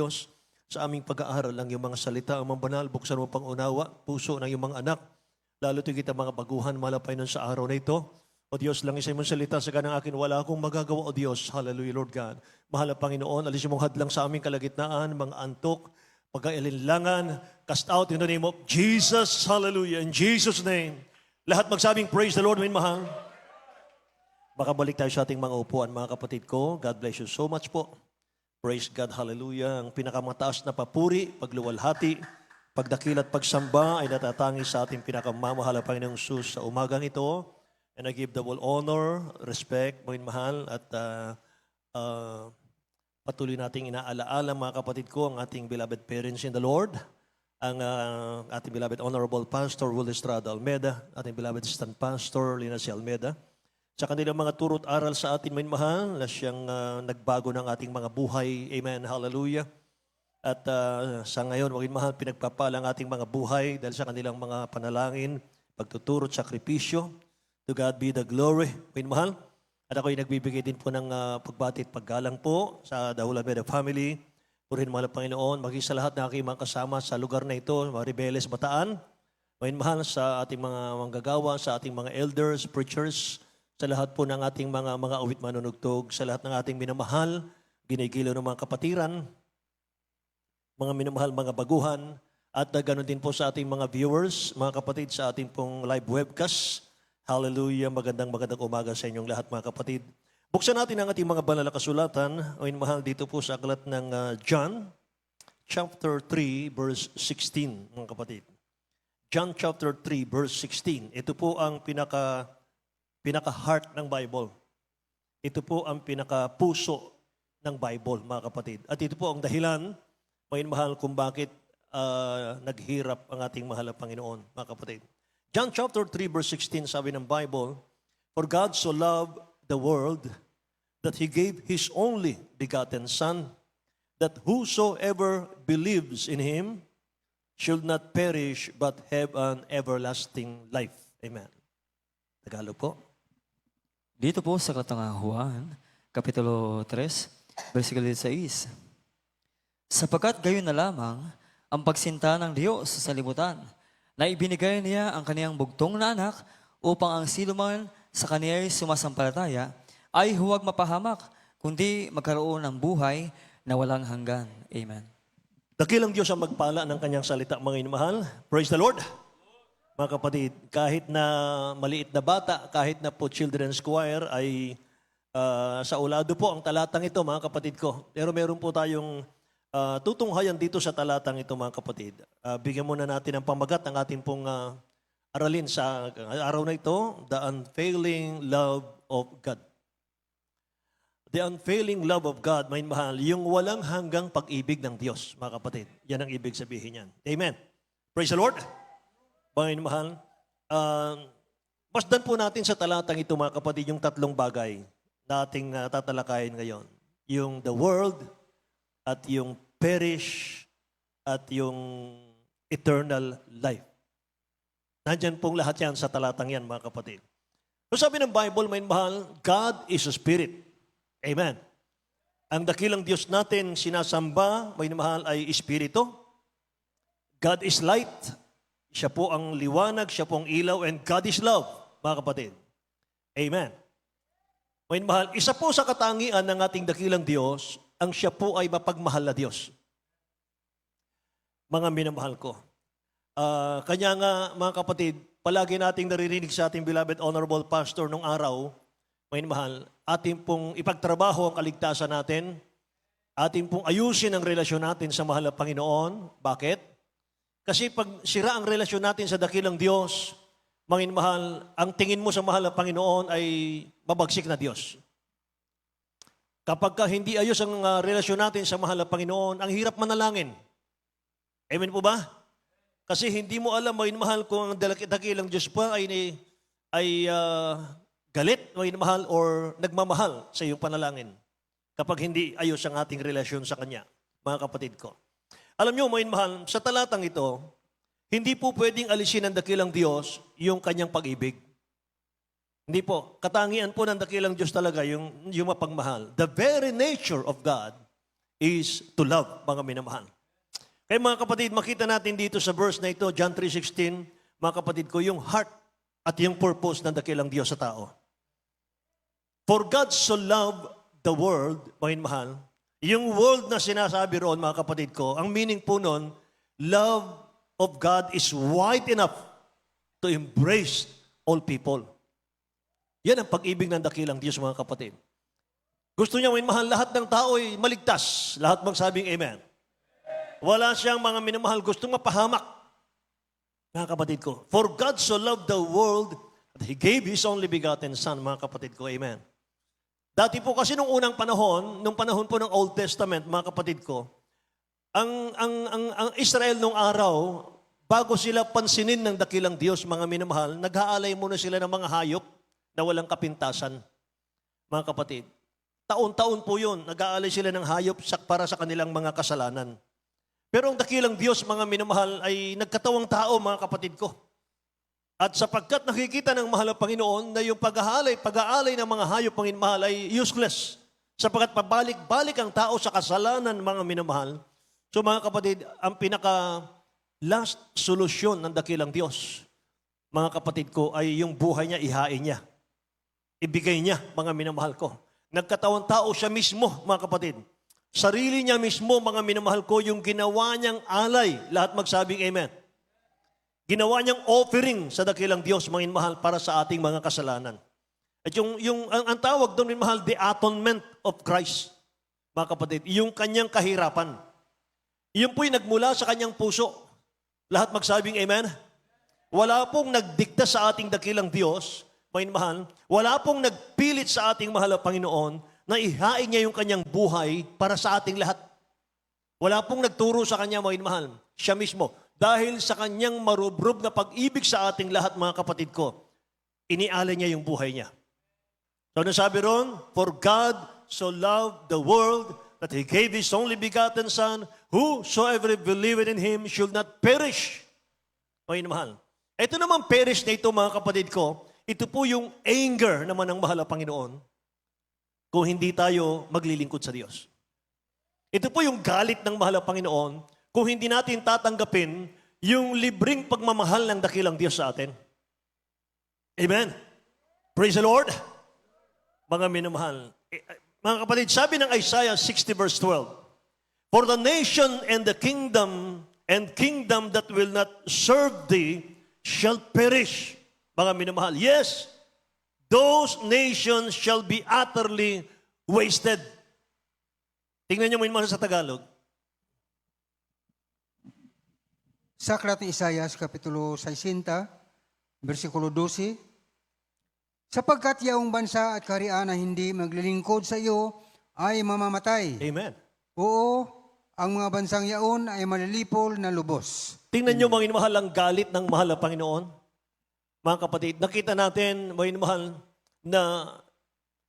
Diyos, sa aming pag-aaral ng iyong mga salita, ang mga banal, buksan mo pang unawa, puso ng iyong mga anak, lalo tigit ang mga baguhan, malapay nun sa araw na ito. O Diyos, lang isa mong salita sa ganang akin, wala akong magagawa, O Diyos. Hallelujah, Lord God. Mahal na Panginoon, alisin mong hadlang sa aming kalagitnaan, mga antok, pagkailinlangan, cast out in the name of Jesus. Hallelujah, in Jesus' name. Lahat magsabing, praise the Lord, min mahal. Makabalik tayo sa ating mga upuan, mga kapatid ko. God bless you so much po. Praise God, hallelujah. Ang pinakamataas na papuri, pagluwalhati, pagdakil at pagsamba ay natatangi sa ating pinakamamahal na Panginoong Sus sa umagang ito. And I give the whole honor, respect, mga mahal, at patuloy nating inaalaala, mga kapatid ko, ang ating beloved parents in the Lord, ang ating beloved Honorable Pastor Will Estrada Almeda, ating beloved Assistant Pastor Lina C. Almeda, sa kanilang mga turot aral sa atin, may mahal, na siyang nagbago ng ating mga buhay. Amen. Hallelujah. At sa ngayon, maging mahal, pinagpapala ang ating mga buhay dahil sa kanilang mga panalangin, pagtuturot, sakripisyo. To God be the glory. May mahal. At ako'y nagbibigay din po ng pagbati at paggalang po sa The Whole Almeda family. Purihin mahal ang Panginoon, maging sa lahat ng aking mga kasama sa lugar na ito, mga Ribeles, Bataan. May mahal sa ating mga manggagawa, sa ating mga elders, preachers, sa lahat po ng ating mga awit manunugtog, sa lahat ng ating minamahal, ginigiliw ng mga kapatiran, mga minamahal, mga baguhan, at ganoon din po sa ating mga viewers, mga kapatid, sa ating pong live webcast. Hallelujah, magandang umaga sa inyong lahat, mga kapatid. Buksan natin ang ating mga banal na kasulatan, o mahal dito po sa aklat ng John, chapter 3, verse 16, mga kapatid. John chapter 3, verse 16. Ito po ang pinaka-heart ng Bible. Ito po ang pinaka-puso ng Bible, mga kapatid. At ito po ang dahilan, mga mahal, kung bakit naghirap ang ating mahal na Panginoon, mga kapatid. John chapter 3, verse 16, sabi ng Bible, For God so loved the world that He gave His only begotten Son, that whosoever believes in Him should not perish but have an everlasting life. Amen. Tagalog po. Dito po sa Katangahuan, Kapitulo 3, versikulo 16. Sapagkat gayon na lamang ang pagsinta ng Diyos sa libutan, na ibinigay niya ang kaniyang bugtong na anak upang ang sinuman sa kaniya'y sumasampalataya ay huwag mapahamak, kundi magkaroon ng buhay na walang hanggan. Amen. Dakilang Diyos ang magpala ng kanyang salita, mga inamahal. Praise the Lord. Mga kapatid, kahit na maliit na bata, kahit na po children's choir, ay sa ulado po ang talatang ito, mga kapatid ko. Pero meron po tayong tutunghayan dito sa talatang ito, mga kapatid. Bigyan muna natin ang pamagat ng ating pong aralin sa araw na ito, The Unfailing Love of God. The unfailing love of God, may mahal, yung walang hanggang pag-ibig ng Diyos, mga kapatid. Yan ang ibig sabihin yan. Amen. Praise the Lord. Mga mahal, masdan po natin sa talatang ito, mga kapatid, yung tatlong bagay na ating tatalakayin ngayon. Yung the world, at yung perish, at yung eternal life. Nandyan pong lahat yan sa talatang yan, mga kapatid. So sabi ng Bible, may mahal, God is a spirit. Amen. Ang dakilang Diyos natin sinasamba, may mahal, ay espiritu. God is light. Siya po ang liwanag, siya po ang ilaw, and God is love, mga kapatid. Amen. May mahal, isa po sa katangian ng ating dakilang Diyos, ang siya po ay mapagmahal na Diyos. Mga minamahal ko. Kanya nga, mga kapatid, palagi nating naririnig sa ating beloved Honorable Pastor nung araw, may mahal, ating pong ipagtrabaho ang kaligtasan natin, ating pong ayusin ang relasyon natin sa mahal na Panginoon. Bakit? Kasi pag sira ang relasyon natin sa dakilang Diyos, mga mahal, ang tingin mo sa mahal na Panginoon ay mabagsik na Diyos. Kapag hindi ayos ang relasyon natin sa mahal na Panginoon, ang hirap manalangin. Amen po ba? Kasi hindi mo alam, mga mahal, kung ang dakilang Diyos pa ay galit, mga mahal, or nagmamahal sa iyong panalangin. Kapag hindi ayos ang ating relasyon sa Kanya, mga kapatid ko. Alam nyo, mga mahal, sa talatang ito, hindi po pwedeng alisin ng dakilang Diyos yung Kanyang pag-ibig. Hindi po. Katangian po ng dakilang Diyos talaga yung mapagmahal. The very nature of God is to love, mga minamahal. Kaya mga kapatid, makita natin dito sa verse na ito, John 3:16, mga kapatid ko, yung heart at yung purpose ng dakilang Diyos sa tao. For God so loved the world, mga minamahal, yung world na sinasabi roon, mga kapatid ko, ang meaning po nun, love of God is wide enough to embrace all people. Yan ang pag-ibig ng dakilang Diyos, mga kapatid. Gusto niya, minamahal, lahat ng tao ay maligtas. Lahat magsabing amen. Wala siyang mga minamahal, gustong mapahamak. Mga kapatid ko, for God so loved the world that He gave His only begotten Son, mga kapatid ko, amen. Dati po kasi nung unang panahon, nung panahon po ng Old Testament, mga kapatid ko, ang Israel nung araw, bago sila pansinin ng dakilang Diyos, mga minamahal, nag-aalay muna sila ng mga hayop na walang kapintasan, mga kapatid. Taon-taon po yun, nag-aalay sila ng hayop para sa kanilang mga kasalanan. Pero ang dakilang Diyos, mga minamahal, ay nagkatawang tao, mga kapatid ko. At sapagkat nakikita ng mahal na Panginoon na yung pag-aalay ng mga hayop, mga minamahal, ay useless. Sapagkat pabalik-balik ang tao sa kasalanan, mga minamahal. So mga kapatid, ang pinaka-last solusyon ng dakilang Diyos, mga kapatid ko, ay yung buhay niya, ihain niya. Ibigay niya, mga minamahal ko. Nagkatawang tao siya mismo, mga kapatid. Sarili niya mismo, mga minamahal ko, yung ginawa niyang alay. Lahat magsabing amen. Ginawa niyang offering sa dakilang Diyos, mga minamahal, para sa ating mga kasalanan. At ang tawag doon, minamahal, the atonement of Christ, mga kapatid, yung kanyang kahirapan. Yun po'y nagmula sa kanyang puso. Lahat magsabing amen. Wala pong nagdikta sa ating dakilang Diyos, mga minamahal, wala pong nagpilit sa ating mahal na Panginoon na ihain niya yung kanyang buhay para sa ating lahat. Wala pong nagturo sa kanya, mga minamahal, siya mismo. Dahil sa kanyang marubrob na pag-ibig sa ating lahat, mga kapatid ko, inialay niya yung buhay niya. So nasabi ron, for God so loved the world that He gave His only begotten Son, whosoever believeth in Him should not perish. Mga minamahal. Ito naman perish na ito, mga kapatid ko, ito po yung anger naman ng mahal na Panginoon kung hindi tayo maglilingkod sa Diyos. Ito po yung galit ng mahal na Panginoon kung hindi natin tatanggapin yung libreng pagmamahal ng dakilang Diyos sa atin. Amen. Praise the Lord. Mga minamahal. Mga kapatid, sabi ng Isaiah 60 verse 12, for the nation and the kingdom that will not serve thee shall perish. Mga minamahal, yes, those nations shall be utterly wasted. Tingnan niyo mo yun sa Tagalog. Sa aklat ni Isaias, Kapitulo 60, versikulo 12, sapagkat yaong bansa at kaharian na hindi maglilingkod sa iyo ay mamamatay. Amen. Oo, ang mga bansang yaon ay malilipol na lubos. Tingnan niyo mga minamahal ang galit ng mahal na Panginoon. Mga kapatid, nakita natin, mga minamahal, na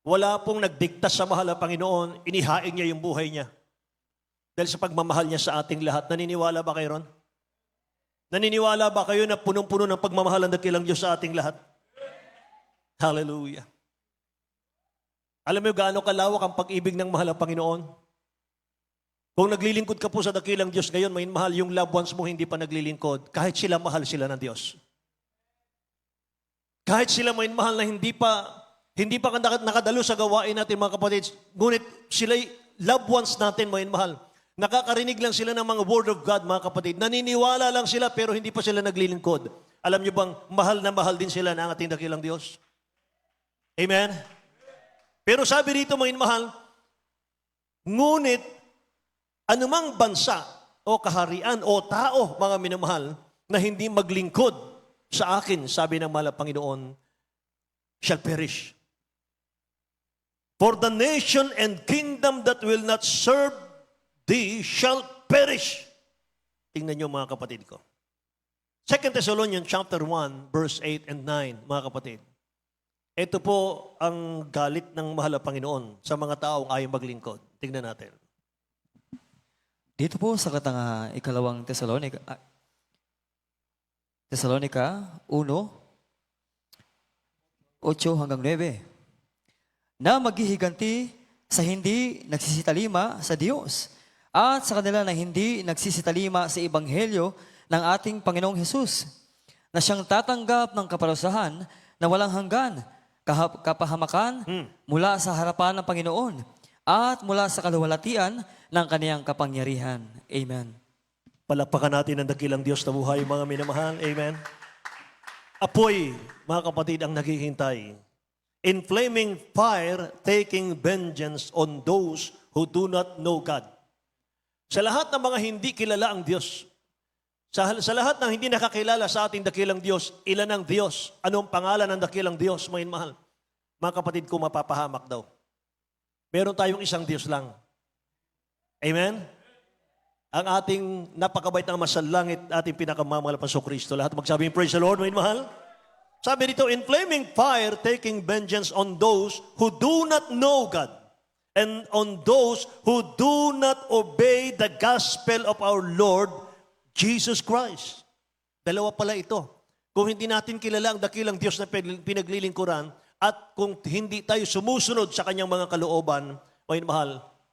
wala pong nagdikta sa mahal na Panginoon, inihain niya yung buhay niya. Dahil sa pagmamahal niya sa ating lahat. Naniniwala ba kayo ron? Naniniwala ba kayo na punong-puno ng pagmamahal ng dakilang Diyos sa ating lahat? Hallelujah. Alam mo gaano kalawak ang pag-ibig ng mahal na Panginoon? Kung naglilingkod ka po sa dakilang Diyos ngayon, may mahal yung loved ones mo hindi pa naglilingkod, kahit sila mahal sila ng Diyos. Kahit sila may mahal na hindi pa nakadalo sa gawain natin, mga kapatid, ngunit sila loved ones natin, mga mahal. Nakakarinig lang sila ng mga word of God, mga kapatid. Naniniwala lang sila pero hindi pa sila naglilingkod. Alam niyo bang mahal na mahal din sila ng ating dakilang Diyos? Amen? Pero sabi rito, mga mahal, ngunit anumang bansa o kaharian o tao, mga minamahal, na hindi maglingkod sa akin, sabi ng mahal na Panginoon, shall perish. For the nation and kingdom that will not serve thee shall perish. Tingnan niyo mga kapatid ko. 2 Thessalonians chapter 1, verse 8 and 9, mga kapatid. Ito po ang galit ng mahal na Panginoon sa mga taong ayaw maglingkod. Tingnan natin. Dito po sa ikalawang Thessalonica 1, 8 hanggang 9, na maghihiganti sa hindi nagsisitalima sa Diyos at sa kanila na hindi nagsisitalima sa ebanghelyo ng ating Panginoong Hesus, na siyang tatanggap ng kaparusahan na walang hanggan, kapahamakan mula sa harapan ng Panginoon at mula sa kaluwalhatian ng kaniyang kapangyarihan. Amen. Palakpakan natin ang dakilang Diyos na buhay, mga minamahal. Amen. Apoy, mga kapatid, ang naghihintay. In flaming fire, taking vengeance on those who do not know God. Sa lahat ng mga hindi kilala ang Diyos, sa lahat ng hindi nakakilala sa ating dakilang Diyos, ilan ang Diyos? Anong pangalan ng dakilang Diyos, mga mahal? Mga kapatid ko, mapapahamak daw. Meron tayong isang Diyos lang. Amen? Ang ating napakabait ng masalangit, ating pinakamamahal na Paso Kristo. Lahat magsabi, praise the Lord, mga mahal. Sabi dito, in flaming fire, taking vengeance on those who do not know God and on those who do not obey the gospel of our Lord Jesus Christ. Dalawa pala ito. Kung hindi natin kilala ang dakilang Diyos na pinaglilingkuran at kung hindi tayo sumusunod sa kanyang mga kalooban, mga mahal,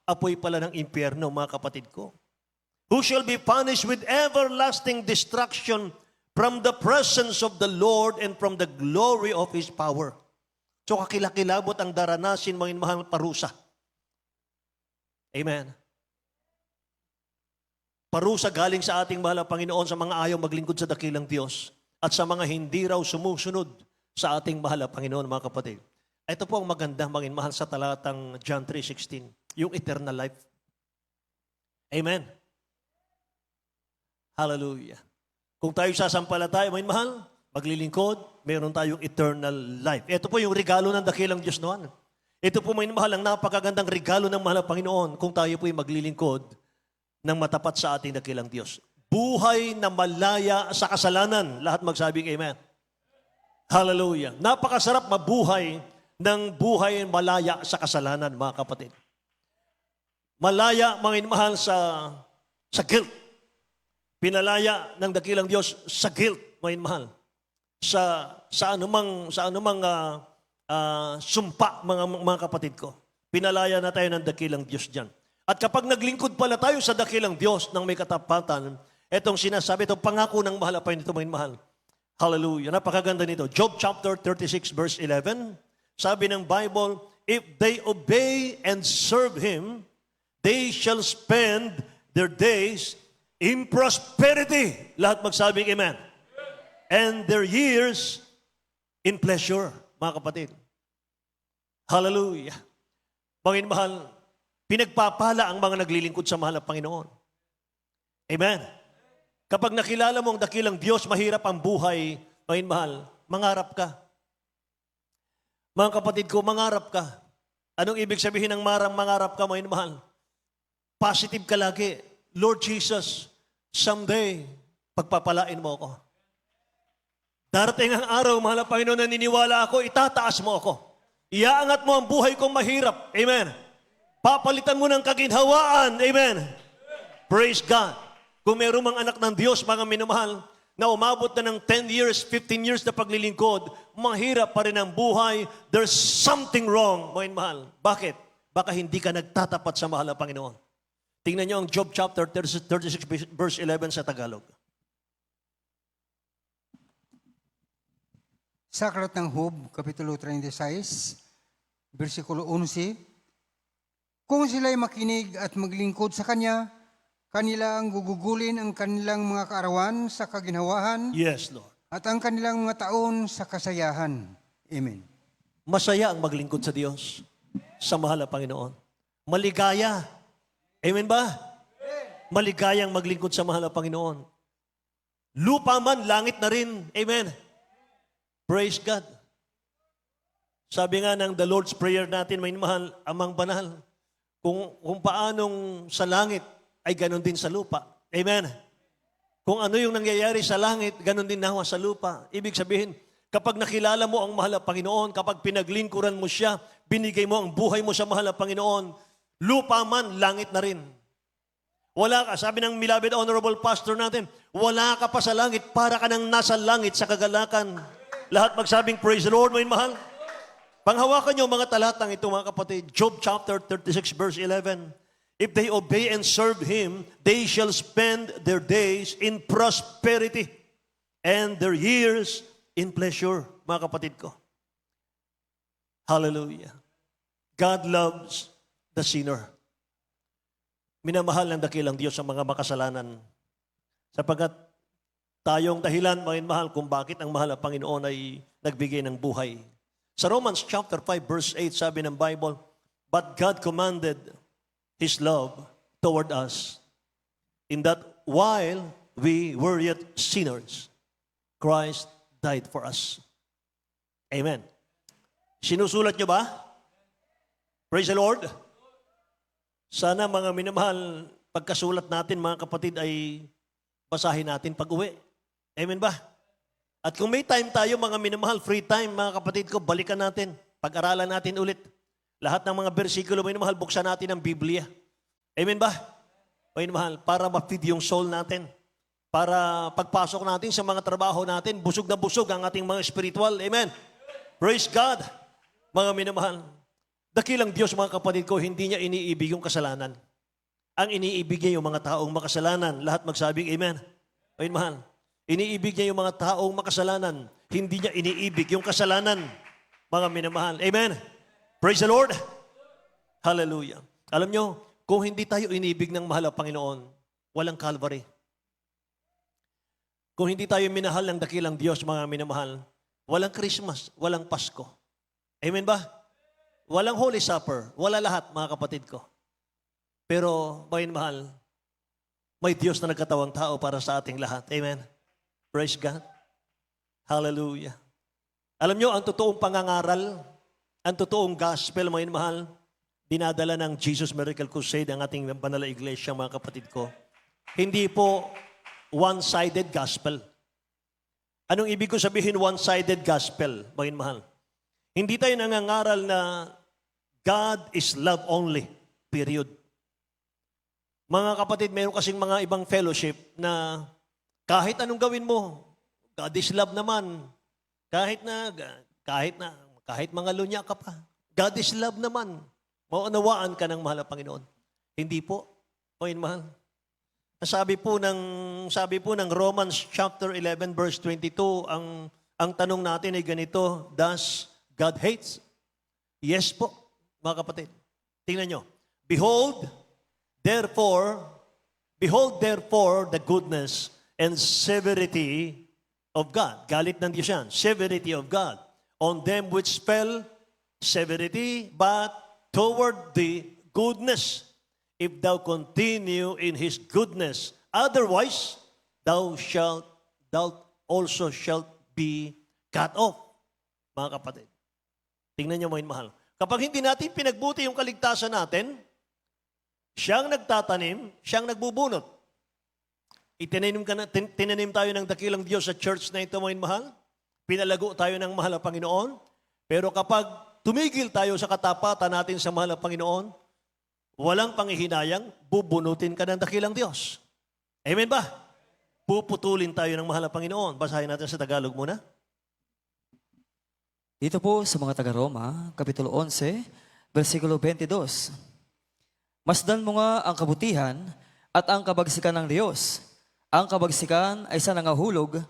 apoy pala ng impyerno, mga kapatid ko. Who shall be punished with everlasting destruction from the presence of the Lord and from the glory of His power. So kakilakilabot ang daranasin, mga mahal, parusa. Amen. Parusa galing sa ating mahal na Panginoon sa mga ayaw maglingkod sa dakilang Diyos at sa mga hindi raw sumusunod sa ating mahal na Panginoon, mga kapatid. Ito po ang maganda, mga mahal, sa talatang John 3:16, yung eternal life. Amen. Hallelujah. Kung tayo sasampalataya, mga mahal, maglilingkod, meron tayong eternal life. Ito po yung regalo ng dakilang Diyos noon. Ito po, mga mahal, ang napakagandang regalo ng mahal na Panginoon kung tayo po yung maglilingkod ng matapat sa ating dakilang Diyos. Buhay na malaya sa kasalanan. Lahat magsabing amen. Hallelujah. Napakasarap mabuhay ng buhay malaya sa kasalanan, mga kapatid. Malaya, mga mahal, sa guilt. Pinalaya ng dakilang Diyos sa guilt, mga mahal. Sa anumang sumpa, mga kapatid ko. Pinalaya na tayo ng dakilang Diyos dyan. At kapag naglingkod pala tayo sa dakilang Diyos ng may katapatan, etong sinasabi, itong pangako ng mahal pa nito, mga mahal. Hallelujah. Napakaganda nito. Job chapter 36 verse 11, sabi ng Bible, if they obey and serve Him, they shall spend their days in prosperity. Lahat magsabing amen. And their years in pleasure, mga kapatid. Hallelujah. Mga mahal, pinagpapala ang mga naglilingkod sa mahal na Panginoon. Amen. Kapag nakilala mo ang dakilang Diyos, mahirap ang buhay, mga mahal, mangarap ka. Mga kapatid ko, mangarap ka. Anong ibig sabihin ng mangarap ka, mga mahal? Positive ka lagi. Lord Jesus, someday, pagpapalain mo ako. Darating ang araw, mahal na Panginoon, naniniwala ako, itataas mo ako. Iaangat mo ang buhay kong mahirap. Amen. Papalitan mo ng kaginhawaan. Amen. Praise God. Kung meron mang anak ng Diyos, mga minamahal, na umabot na ng 10 years, 15 years na paglilingkod, mahirap pa rin ang buhay, there's something wrong, mga minamahal. Bakit? Baka hindi ka nagtatapat sa mahal na Panginoon. Tingnan niyo ang Job chapter 36 verse 11 sa Tagalog. Sa aklat ng Job, Kapitulo 36, versikulo 11, kung sila'y makinig at maglingkod sa Kanya, kanila ang gugugulin ang kanilang mga kaarawan sa kaginhawahan Yes, Lord. at ang kanilang mga taon sa kasayahan. Amen. Masaya ang maglingkod sa Diyos, sa mahal na Panginoon. Maligaya. Amen ba? Maligayang maglingkod sa mahal na Panginoon. Lupa man, langit na rin. Amen. Praise God. Sabi nga ng the Lord's Prayer natin, may mahal, amang banal, kung paanong sa langit ay ganon din sa lupa. Amen. Kung ano yung nangyayari sa langit, ganon din nawa sa lupa. Ibig sabihin, kapag nakilala mo ang mahal na Panginoon, kapag pinaglingkuran mo siya, binigay mo ang buhay mo sa mahal na Panginoon, lupa man, langit na rin. Wala ka, sabi ng beloved honorable pastor natin, wala ka pa sa langit, para ka nang nasa langit sa kagalakan. Lahat magsabing, praise the Lord, may mahal. Panghawakan niyo mga talatang ito, mga kapatid. Job chapter 36 verse 11. If they obey and serve Him, they shall spend their days in prosperity and their years in pleasure. Mga kapatid ko. Hallelujah. God loves the sinner. Minamahal ng dakilang Diyos ang mga makasalanan. Sapagkat tayong dahilan, mga mahal, kung bakit ang mahal na Panginoon ay nagbigay ng buhay. Sa Romans chapter 5 verse 8, sabi ng Bible, but God commanded His love toward us, in that while we were yet sinners, Christ died for us. Amen. Sinusulat niyo ba? Praise the Lord. Sana mga minamahal, pagkasulat natin mga kapatid ay basahin natin pag-uwi. Amen ba? At kung may time tayo mga minamahal, free time mga kapatid ko, balikan natin, pag-aralan natin ulit. Lahat ng mga bersikulo, minamahal, buksan natin ang Biblia. Amen ba? Minamahal, para ma-feed yung soul natin. Para pagpasok natin sa mga trabaho natin, busog na busog ang ating mga spiritual. Amen. Praise God. Mga minamahal, dakilang Diyos mga kapatid ko, hindi niya iniibig yung kasalanan. Ang iniibig niya yung mga taong makasalanan. Lahat magsabing amen. Amen, mahal. Iniibig niya yung mga taong makasalanan. Hindi niya iniibig yung kasalanan. Mga minamahal. Amen. Praise the Lord. Hallelujah. Alam nyo, kung hindi tayo iniibig ng mahal na Panginoon, walang Calvary. Kung hindi tayo minahal ng dakilang Diyos, mga minamahal, walang Christmas, walang Pasko. Amen ba? Walang Holy Supper, wala lahat, mga kapatid ko. Pero, mga mahal, may Diyos na nagkatawang tao para sa ating lahat. Amen. Praise God. Hallelujah. Alam nyo, ang totoong pangangaral, ang totoong gospel, mga mahal, dinadala ng Jesus Miracle Crusade ang ating banal na iglesia, mga kapatid ko. Hindi po one-sided gospel. Anong ibig ko sabihin one-sided gospel, mga mahal? Hindi tayo nangangaral na God is love only, period. Mga kapatid, mayroon kasing mga ibang fellowship na kahit anong gawin mo, God is love naman. Kahit mga lunya ka pa, God is love naman. Maunawaan ka ng mahal na Panginoon. Hindi po. O mahal. Sabi po ng Romans chapter 11 verse 22, ang tanong natin ay ganito, does God hates? Yes po, mga kapatid. Tingnan nyo. Behold, therefore, the goodness and severity of God. Galit ng Diyos yan. Severity of God. On them which fell, severity, but toward the goodness, if thou continue in His goodness. Otherwise, thou also shalt be cut off. Mga kapatid. Tingnan niyo mga mahal. Kapag hindi natin pinagbuti yung kaligtasan natin, siyang nagtatanim, siyang nagbubunot. Tinanim tayo ng dakilang Diyos sa church na ito, mga mahal. Pinalago tayo ng mahal na Panginoon. Pero kapag tumigil tayo sa katapatan natin sa mahal na Panginoon, walang panghihinayang, bubunutin ka ng dakilang Diyos. Amen ba? Puputulin tayo ng mahal na Panginoon. Basahin natin sa Tagalog muna. Dito po sa mga taga-Roma, Kapitulo 11, versikulo 22. Masdan mo nga ang kabutihan at ang kabagsikan ng Diyos. Ang kabagsikan ay sa nangahulog,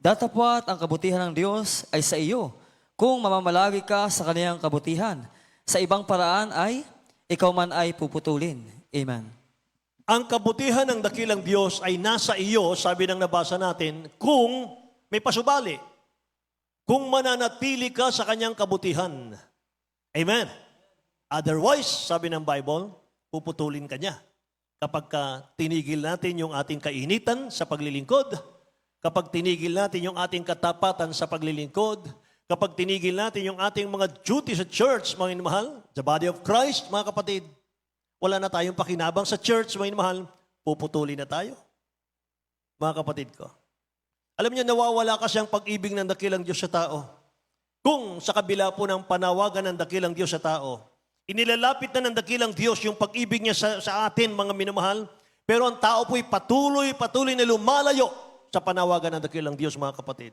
datapwat ang kabutihan ng Diyos ay sa iyo, kung mamamalagi ka sa kaniyang kabutihan. Sa ibang paraan ay, ikaw man ay puputulin. Amen. Ang kabutihan ng dakilang Diyos ay nasa iyo, sabi ng nabasa natin, kung may pasubali. Kung mananatili ka sa kanyang kabutihan. Amen. Otherwise, sabi ng Bible, puputulin ka niya. Kapag tinigil natin yung ating kainitan sa paglilingkod, kapag tinigil natin yung ating katapatan sa paglilingkod, kapag tinigil natin yung ating mga duty sa church, mga inamahal, the body of Christ, mga kapatid, wala na tayong pakinabang sa church, mga inamahal, puputulin na tayo. Mga kapatid ko. Alam niyo, nawawala kasi ang pag-ibig ng dakilang Diyos sa tao. Kung sa kabila po ng panawagan ng dakilang Diyos sa tao, inilalapit na ng dakilang Diyos yung pag-ibig niya sa atin, mga minamahal, pero ang tao po'y patuloy na lumalayo sa panawagan ng dakilang Diyos, mga kapatid.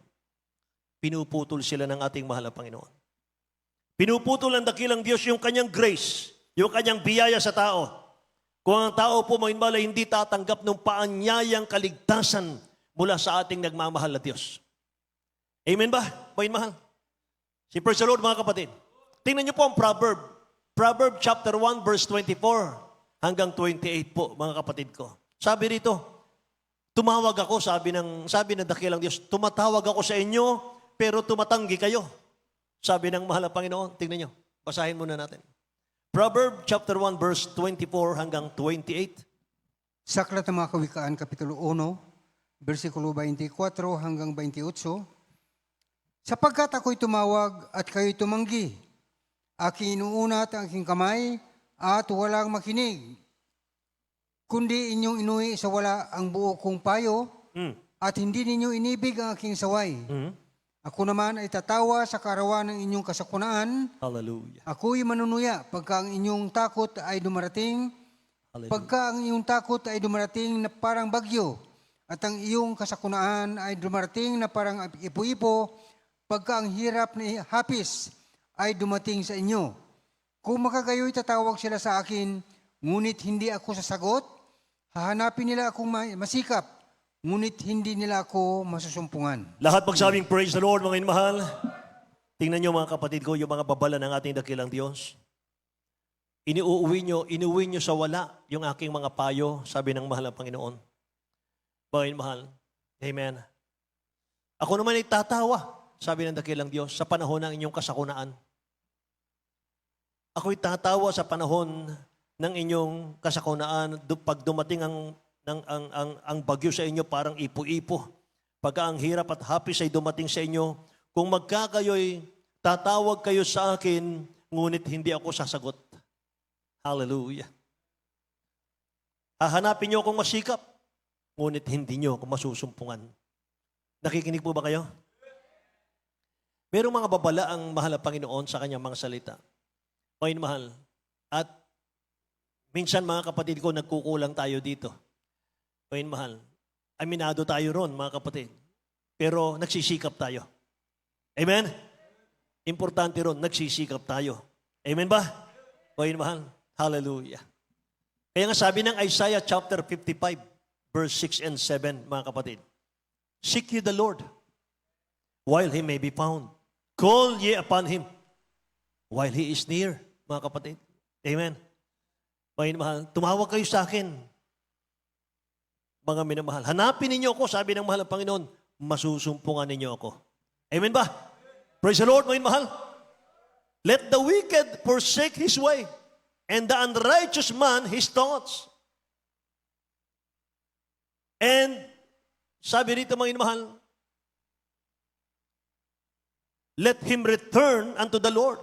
Pinuputol sila ng ating mahal na Panginoon. Pinuputol ng dakilang Diyos yung kanyang grace, yung kanyang biyaya sa tao. Kung ang tao po, mga inmahal, ay hindi tatanggap ng paanyayang kaligtasan mula sa ating nagmamahal na Diyos. Amen ba, mga inmahal? Si praise the Lord, mga kapatid. Tingnan niyo po ang Proverb. Proverb chapter 1, verse 24 hanggang 28 po, mga kapatid ko. Sabi rito, tumawag ako, sabi ng dakilang Diyos, tumatawag ako sa inyo, pero tumatanggi kayo. Sabi ng mahal na Panginoon, tingnan niyo, basahin muna natin. Proverb chapter 1, verse 24 hanggang 28. Sa Aklat ng mga Kawikaan, Kapitulo 1, versikulo 24 hanggang 28, sapagkat ako'y tumawag at kayo'y tumanggi, aking inuunat ang aking kamay at walang makinig, kundi inyong inuwi sa wala ang buo kong payo at hindi ninyo inibig ang aking saway. Ako naman ay tatawa sa kaarawan ng inyong kasakunaan. Hallelujah. Ako'y manunuya pagka ang inyong takot ay dumarating, Hallelujah. pagka ang iyong takot ay dumarating na parang bagyo, at ang iyong kasakunaan ay dumarating na parang ipo-ipo, pagka ang hirap na hapis ay dumating sa inyo. Kung makagayo'y tatawag sila sa akin, ngunit hindi ako sasagot, hahanapin nila akong masikap, ngunit hindi nila ako masusumpungan. Lahat magsabing praise the Lord, mga inmahal. Tingnan niyo mga kapatid ko, yung mga babala ng ating dakilang Diyos. Inuwi niyo sa wala yung aking mga payo, sabi ng mahal na Panginoon. Mga inmahal. Amen. Ako naman ay tatawa, sabi ng dakilang Diyos, sa panahon ng inyong kasakunaan. Ako'y tatawa sa panahon ng inyong kasakunaan pag dumating ang bagyo sa inyo parang ipo-ipo. Pagka ang hirap at hapis ay dumating sa inyo, kung magkakayo'y tatawag kayo sa akin, ngunit hindi ako sasagot. Hallelujah. Hahanapin niyo akong masikap, ngunit hindi niyo ako masusumpungan. Nakikinig po ba kayo? Merong mga babala ang mahal na Panginoon sa kanyang mga salita. Mga mahal. At minsan mga kapatid ko, nagkukulang tayo dito. Mga mahal. Aminado tayo ron, mga kapatid. Pero nagsisikap tayo. Amen? Importante ron, nagsisikap tayo. Amen ba? Mga mahal. Hallelujah. Kaya nga sabi ng Isaiah chapter 55, verse 6 and 7, mga kapatid. Seek ye the Lord while He may be found. Call ye upon Him while He is near, mga kapatid. Amen. Mga mahal, tumawag kayo sa akin, mga minamahal. Hanapin ninyo ako, sabi ng mahal ng Panginoon, masusumpungan ninyo ako. Amen ba? Praise the Lord, mga mahal. Let the wicked forsake his way, and the unrighteous man his thoughts. And sabi rito, mga mahal, let him return unto the Lord,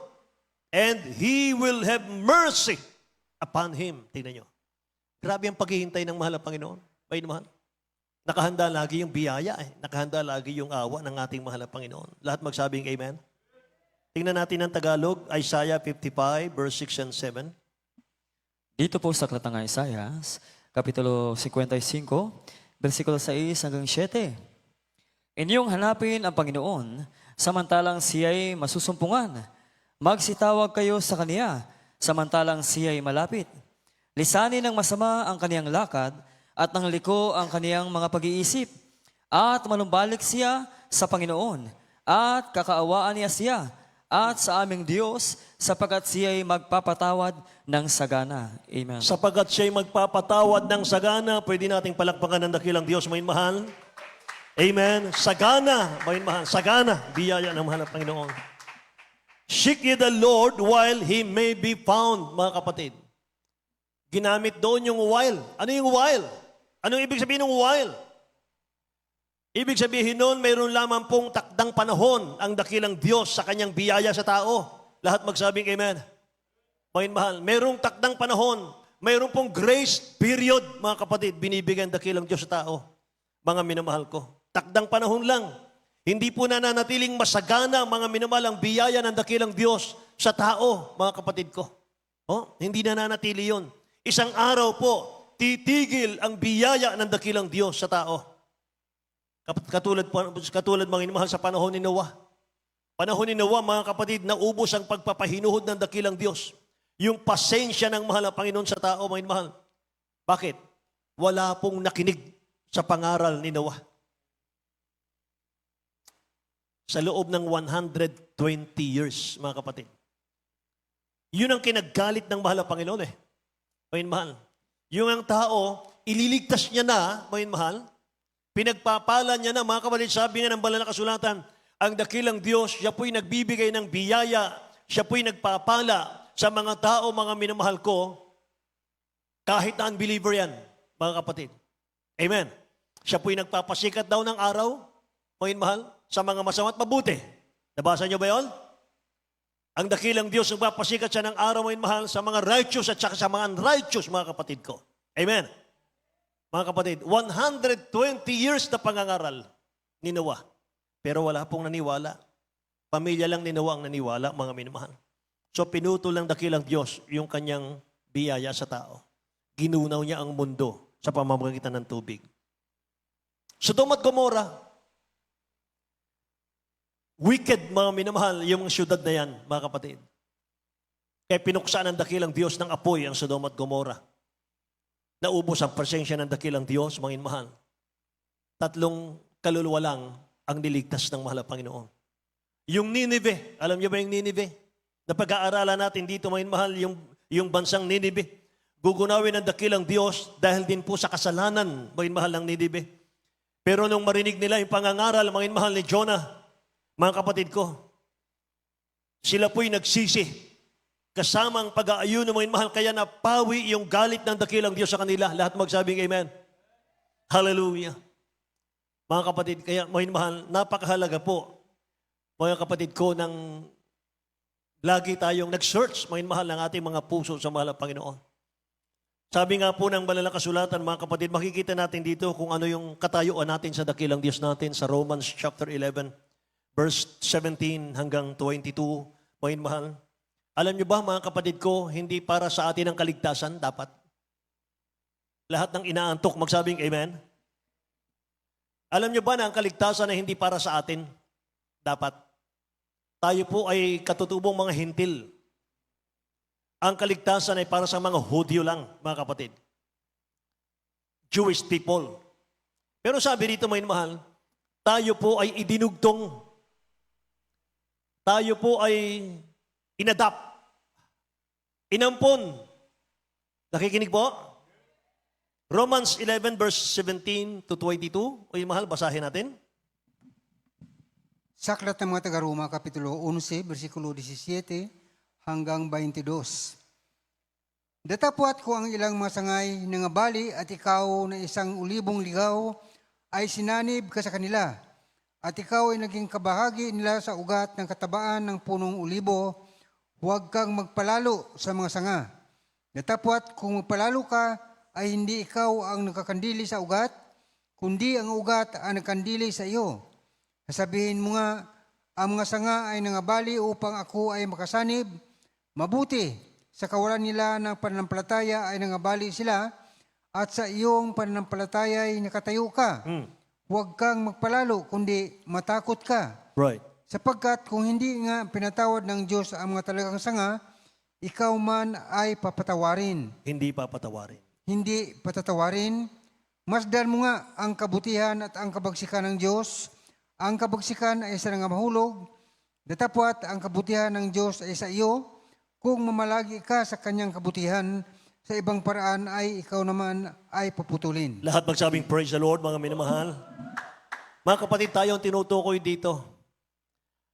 and He will have mercy upon him. Tingnan nyo. Grabe ang paghihintay ng mahal na Panginoon. May mahal. Nakahanda lagi yung biyaya. Nakahanda lagi yung awa ng ating mahal na Panginoon. Lahat magsabing amen. Tingnan natin ang Tagalog, Isaiah 55, verse 6 and 7. Dito po sa Aklat ng Isaiah, Kapitulo 55, versikulo 6 hanggang 7. Inyong hanapin ang Panginoon, samantalang siya'y masusumpungan. Magsitawag kayo sa Kaniya, samantalang siya'y malapit. Lisanin ng masama ang kaniyang lakad, at ng liko ang kaniyang mga pag-iisip. At manumbalik siya sa Panginoon, at kakaawaan niya siya, at sa aming Diyos, sapagkat siya'y magpapatawad ng sagana. Amen. Sapagat siya'y magpapatawad ng sagana, pwede nating palakpakan ng dakilang Diyos, may mahal. Amen. Sagana, may mahal. Sagana, biyaya ng mahal ng Panginoon. Seek ye the Lord while He may be found, mga kapatid. Ginamit doon yung while. Ano yung while? Anong ibig sabihin ng while? Ibig sabihin noon, mayroon lamang pong takdang panahon ang dakilang Diyos sa kanyang biyaya sa tao. Lahat magsabing amen. Mga mahal, mayroong takdang panahon, mayroong pong grace period, mga kapatid, binibigyan dakilang Diyos sa tao. Mga minamahal ko. Takdang panahon lang. Hindi po nananatiling masagana, mga minamahal, ang biyaya ng dakilang Diyos sa tao, mga kapatid ko. Oh, hindi nananatili yun. Isang araw po, titigil ang biyaya ng dakilang Diyos sa tao. Katulad mga inamahal sa panahon ni Noah. Panahon ni Noah, mga kapatid, naubos ang pagpapahinuhod ng dakilang Diyos. Yung pasensya ng mahal na Panginoon sa tao, mga inamahal. Bakit? Wala pong nakinig sa pangaral ni Noah. Sa loob ng 120 years, mga kapatid. Yun ang kinagalit ng mahal na Panginoon eh. Mga mahal. Yung ang tao, ililigtas niya na, mga mahal, pinagpapala niya na, mga kapatid, sabi nga ng banal na kasulatan, ang dakilang Diyos, siya po'y nagbibigay ng biyaya, siya po'y nagpapala sa mga tao, mga minamahal ko, kahit na unbeliever yan, mga kapatid. Amen. Siya po'y nagpapasikat daw ng araw, mga mahal, sa mga masama at mabuti. Nabasa niyo ba yon? Ang dakilang Diyos nagpapasikat siya ng araw, mga mahal, sa mga righteous at saka sa mga unrighteous, mga kapatid ko. Amen. Mga kapatid, 120 years na pangangaral ni Noah. Pero wala pong naniwala. Pamilya lang ni Noah ang naniwala, mga minamahal. So pinutol ng dakilang Diyos yung kanyang biyaya sa tao. Ginunaw niya ang mundo sa pamamagitan ng tubig. Sodom at Gomorrah, wicked, mga minamahal, yung syudad na yan, mga kapatid. Kaya pinuksan ng dakilang Diyos ng apoy ang Sodom at Gomorrah. Naubos ang presensya ng dakilang Diyos, mga minamahal. 3 kaluluwa lang ang niligtas ng mahal na Panginoon. Yung Nineveh, alam niyo ba yung Nineveh? Na pag-aaralan natin dito, mga minamahal, yung bansang Nineveh. Gugunawin ng dakilang Diyos dahil din po sa kasalanan, mga minamahal, ng Nineveh. Pero nung marinig nila yung pangangaral, mga minamahal, ni Jonah, mga kapatid ko, sila po'y nagsisi. Kasama ang pag-aayuno, mga mahal, kaya napawi yung galit ng dakilang Diyos sa kanila. Lahat magsabing amen. Hallelujah. Mga kapatid, kaya mga mahal, napakahalaga po, mga kapatid ko, nang lagi tayong nag-search, mga mahal, ng ating mga puso sa mahal na Panginoon. Sabi nga po ng banal na kasulatan, mga kapatid, makikita natin dito kung ano yung katayuan natin sa dakilang Diyos natin sa Romans chapter 11. Verse 17 hanggang 22, mga mahal. Alam niyo ba, mga kapatid ko, hindi para sa atin ang kaligtasan, dapat. Lahat ng inaantok, magsabing amen. Alam niyo ba na ang kaligtasan ay hindi para sa atin, dapat. Tayo po ay katutubong mga hintil. Ang kaligtasan ay para sa mga Hudyo lang, mga kapatid. Jewish people. Pero sabi dito, mga mahal, tayo po ay idinugtong. Tayo po ay inadapt. Inampon. Nakikinig po? Romans 11 verse 17 to 22. O yung mahal, basahin natin. Sa aklat ng mga taga-Roma, Kapitulo 11, versikulo 17 hanggang 22. Datapwat ko ang ilang mga sangay na ngabali at ikaw na isang ulibong ligaw ay sinanib ka sa kanila. At ikaw ay naging kabahagi nila sa ugat ng katabaan ng punong ulibo, huwag kang magpalalo sa mga sanga. Datapwat kung magpalalo ka, ay hindi ikaw ang nakakandili sa ugat, kundi ang ugat ang nakandili sa iyo. Sasabihin mo nga, ang mga sanga ay nangabali upang ako ay makasanib. Mabuti, sa kawalan nila ng pananampalataya ay nangabali sila, at sa iyong pananampalataya ay nakatayo ka. Huwag kang magpalalo, kundi matakot ka. Right. Sapagkat kung hindi nga pinatawad ng Diyos ang mga talagang sanga, ikaw man ay papatawarin. Hindi papatawarin. Hindi patatawarin. Masdan mo nga ang kabutihan at ang kabagsikan ng Diyos. Ang kabagsikan ay sa nangamahulog. Datapwat ang kabutihan ng Diyos ay sa iyo. Kung mamalagi ka sa kanyang kabutihan, sa ibang paraan ay ikaw naman ay paputulin. Lahat magsabing praise the Lord, mga minamahal. Mga kapatid, tayo ang tinutukoy dito.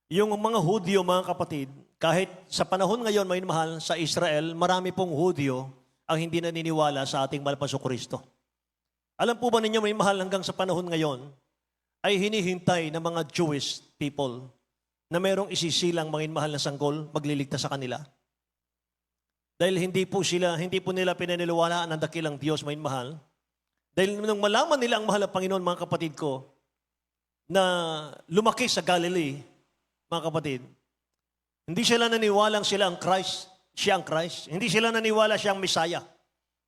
Yung mga Hudyo, mga kapatid, kahit sa panahon ngayon, mga minamahal, sa Israel, marami pong Hudyo ang hindi naniniwala sa ating mahal na Kristo. Alam po ba ninyo, mga minamahal, hanggang sa panahon ngayon, ay hinihintay ng mga Jewish people na mayroong isisilang mga minamahal na sanggol magliligtas sa kanila? Dahil hindi po nila pinaniniwalaan ang dakilang Diyos, may mahal. Dahil nung malaman nila ang mahal na Panginoon, mga kapatid ko, na lumaki sa Galilee, mga kapatid, hindi sila naniwalang siya ang Christ. Hindi sila naniwala siya ang Messiah.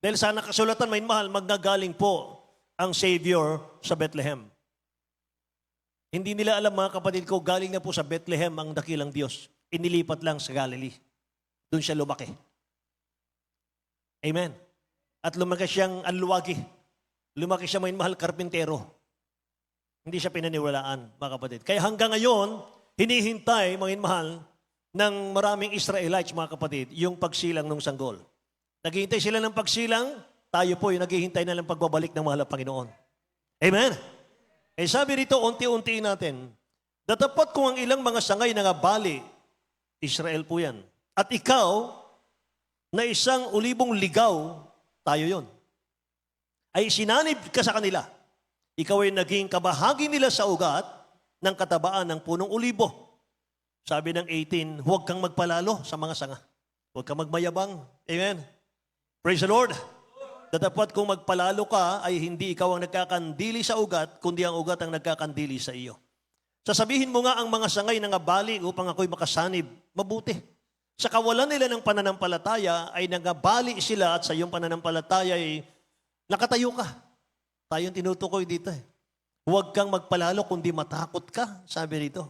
Dahil sa nakasulatan, may mahal, magnagaling po ang Savior sa Bethlehem. Hindi nila alam, mga kapatid ko, galing na po sa Bethlehem ang dakilang Diyos. Inilipat lang sa Galilee. Doon siya lumaki. Amen. At lumaki siyang anluwagi. Lumaki siya mga mahal karpintero. Hindi siya pinaniwalaan, mga kapatid. Kaya hanggang ngayon, hinihintay, mga mahal, ng maraming Israelites, mga kapatid, yung pagsilang ng sanggol. Naghihintay sila ng pagsilang, tayo po yung naghihintay na ng pagbabalik ng mahal na Panginoon. Amen? Eh sabi rito, unti-unti natin, datapat kung ang ilang mga sangay na bali, Israel po yan. At ikaw, na isang ulibong ligaw, tayo yon. Ay sinanib ka sa kanila. Ikaw ay naging kabahagi nila sa ugat ng katabaan ng punong ulibo. Sabi ng 18, huwag kang magpalalo sa mga sanga. Huwag kang magmayabang. Amen? Praise the Lord. Datapat kung magpalalo ka, ay hindi ikaw ang nagkakandili sa ugat, kundi ang ugat ang nagkakandili sa iyo. Sasabihin mo nga ang mga sangay na ngabali upang ako'y makasanib. Mabuti. Sa kawalan nila ng pananampalataya, ay nangabali sila at sa iyong pananampalataya ay nakatayo ka. Tayong tinutukoy dito eh. Huwag kang magpalalo kundi matakot ka, sabi rito.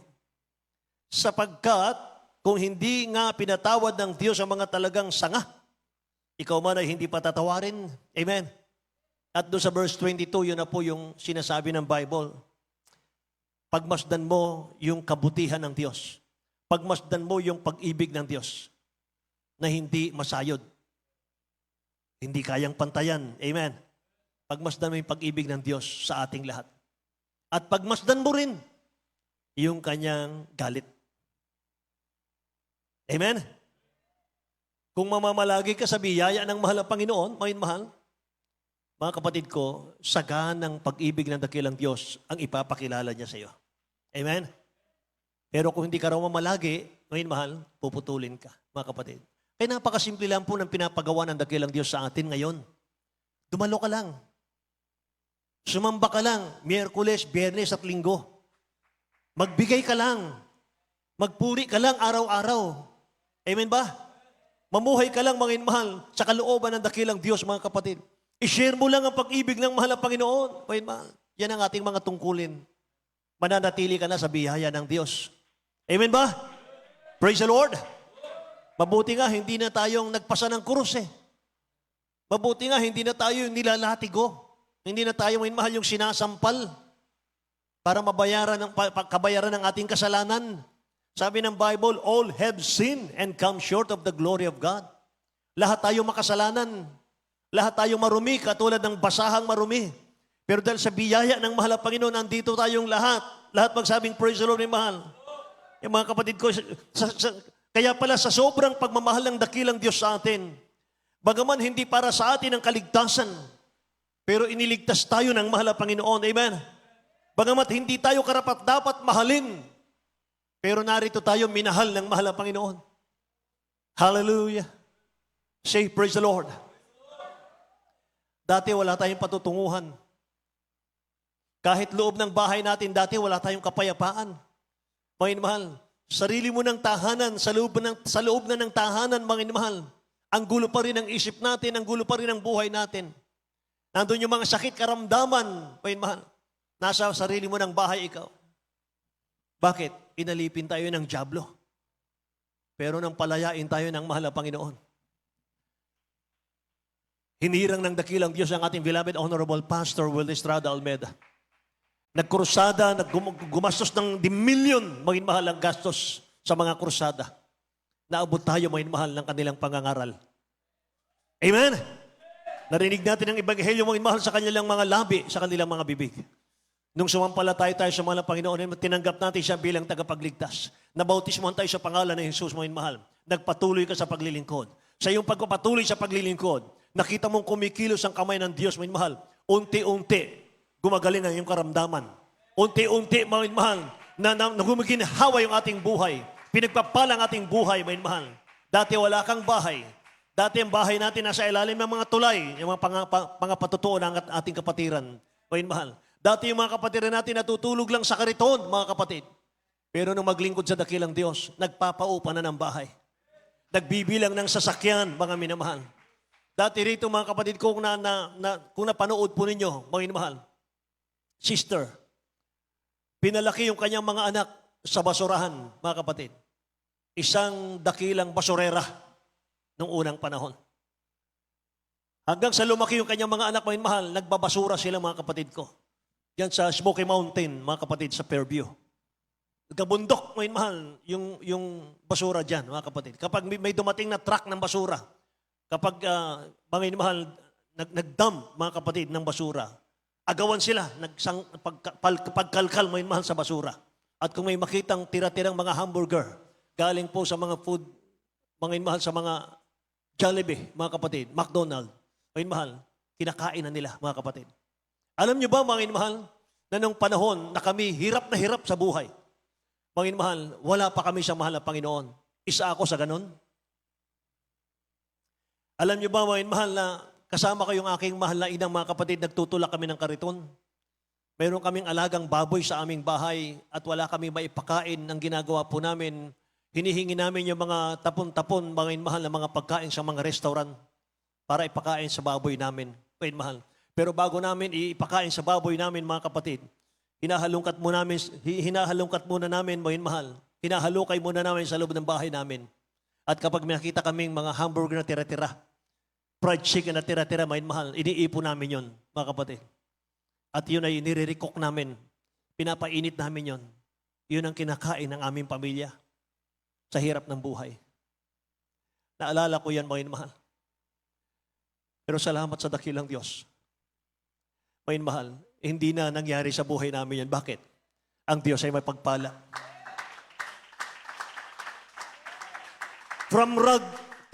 Sapagkat kung hindi nga pinatawad ng Diyos ang mga talagang sanga, ikaw man ay hindi patatawarin. Amen. At doon sa verse 22, yun na po yung sinasabi ng Bible. Pagmasdan mo yung kabutihan ng Diyos. Pagmasdan mo yung pag-ibig ng Diyos na hindi masayod. Hindi kayang pantayan. Amen. Pagmasdan mo yung pag-ibig ng Diyos sa ating lahat. At pagmasdan mo rin yung kanyang galit. Amen? Kung mamamalagi ka sa biyaya ng mahal na Panginoon, mahal, mga kapatid ko, sagaan ng pag-ibig ng dakilang Diyos ang ipapakilala niya sa iyo. Amen? Pero kung hindi ka raw mamalagi, mahal, puputulin ka, mga kapatid. Kaya napakasimple lang po ng pinapagawa ng dakilang Diyos sa atin ngayon. Dumalo ka lang. Sumamba ka lang, Miyerkules, Biyernes at Linggo. Magbigay ka lang. Magpuri ka lang araw-araw. Amen ba? Mamuhay ka lang, mga mahal, sa kalooban ng dakilang Diyos, mga kapatid. I-share mo lang ang pag-ibig ng mahal na Panginoon. Mga mahal, yan ang ating mga tungkulin. Mananatili ka na sa biyaya ng Diyos. Amen ba? Praise the Lord. Mabuti nga, hindi na tayong nagpasa ng krus eh. Mabuti nga, hindi na tayo yung nilalatigo. Hindi na tayo, mga mahal, yung sinasampal para kabayaran ng ating kasalanan. Sabi ng Bible, all have sinned and come short of the glory of God. Lahat tayo makasalanan. Lahat tayo marumi, katulad ng basahang marumi. Pero dahil sa biyaya ng mahal na Panginoon, nandito tayong lahat. Lahat magsabing, praise the Lord, mahal. Yung mga kapatid ko, kaya pala sa sobrang pagmamahal ng dakilang Diyos sa atin, bagaman hindi para sa atin ang kaligtasan, pero iniligtas tayo ng mahal na Panginoon. Amen? Bagamat hindi tayo karapat-dapat mahalin, pero narito tayo minahal ng mahal na Panginoon. Hallelujah. Say, praise the Lord. Dati wala tayong patutunguhan. Kahit loob ng bahay natin, dati wala tayong kapayapaan. Mga mahal, sarili mo ng tahanan, sa loob na ng tahanan, mga mahal, ang gulo pa rin ang isip natin, ang gulo pa rin ang buhay natin. Nandun yung mga sakit, karamdaman, mga mahal, nasa sarili mo ng bahay ikaw. Bakit? Inalipin tayo ng dyablo. Pero nang palayain tayo ng mahal na Panginoon. Hinirang ng dakilang Diyos ang ating beloved Honorable Pastor Will Estrada Almeda. Nagkrusada, gumastos ng milyon, maging mahal ang gastos sa mga krusada. Naabot tayo, maging mahal ng kanilang pangangaral. Amen? Narinig natin ang ebanghelyo, maging mahal sa kanilang mga labi, sa kanilang mga bibig. Nung sumampalataya tayo sa mahal na Panginoon, tinanggap natin siya bilang tagapagligtas. Nabautismohan tayo sa pangalan ng Jesus, maging mahal. Nagpatuloy ka sa paglilingkod. Sa iyong pagpapatuloy sa paglilingkod, nakita mong kumikilos ang kamay ng Diyos, maging mahal. Unti-unti, gumagaling ang iyong karamdaman. Unti-unti, maging mahal, na gumiginhawa yung ating buhay. Pinagpapala ang ating buhay, maging mahal. Dati wala kang bahay. Dati ang bahay natin nasa ilalim ng mga tulay, yung mga pangapatutuo ng ating kapatiran, maging mahal. Dati yung mga kapatiran natin natutulog lang sa kariton, mga kapatid. Pero nung maglingkod sa dakilang Diyos, nagpapaupa na ng bahay. Nagbibilang ng sasakyan, mga minamahal. Dati rito, mga kapatid ko, kung napanood po ninyo, mga minamahal, sister, pinalaki yung kanyang mga anak sa basurahan, mga kapatid. Isang dakilang basurera nung unang panahon. Hanggang sa lumaki yung kanyang mga anak, mga mahal, nagbabasura sila mga kapatid ko. Yan sa Smoky Mountain, mga kapatid, sa Fairview. Nagkabundok, mga mahal, yung basura dyan, mga kapatid. Kapag may dumating na truck ng basura, kapag, mga mahal, nag-dump, mga kapatid, ng basura, agawan sila, pagkalkal, mga mahal, sa basura. At kung may makitang tira-tirang mga hamburger, galing po sa mga food, mga mahal, sa mga Jollibee, mga kapatid, McDonald's, mga mahal, kinakain na nila, mga kapatid. Alam niyo ba, mga mahal, na nung panahon na kami hirap na hirap sa buhay, mga mahal, wala pa kami sa mahal na Panginoon. Isa ako sa ganun. Alam niyo ba, mga mahal, na kasama ko yung aking mahal na inang, mga kapatid, nagtutulak kami ng kariton. Meron kaming alagang baboy sa aming bahay at wala kami maipakain. Ang ginagawa po namin, hinihingi namin yung mga tapon-tapon, mga mahal na mga pagkain sa mga restaurant para ipakain sa baboy namin. Mga mahal. Pero bago namin ipakain sa baboy namin, mga kapatid, hinahalungkat muna namin, mga mahal. Hinahalukay muna namin sa loob ng bahay namin. At kapag may nakita kaming mga hamburger na tira-tira, fried chicken na tira-tira, mga mahal, iniipon namin yon, mga kapatid. At yun ay nire-recook namin. Pinapainit namin yon. Yun ang kinakain ng aming pamilya sa hirap ng buhay. Naalala ko yan, mga mahal. Pero salamat sa dakilang Diyos. Mga mahal, hindi na nangyari sa buhay namin yan. Bakit? Ang Diyos ay may pagpala. From rag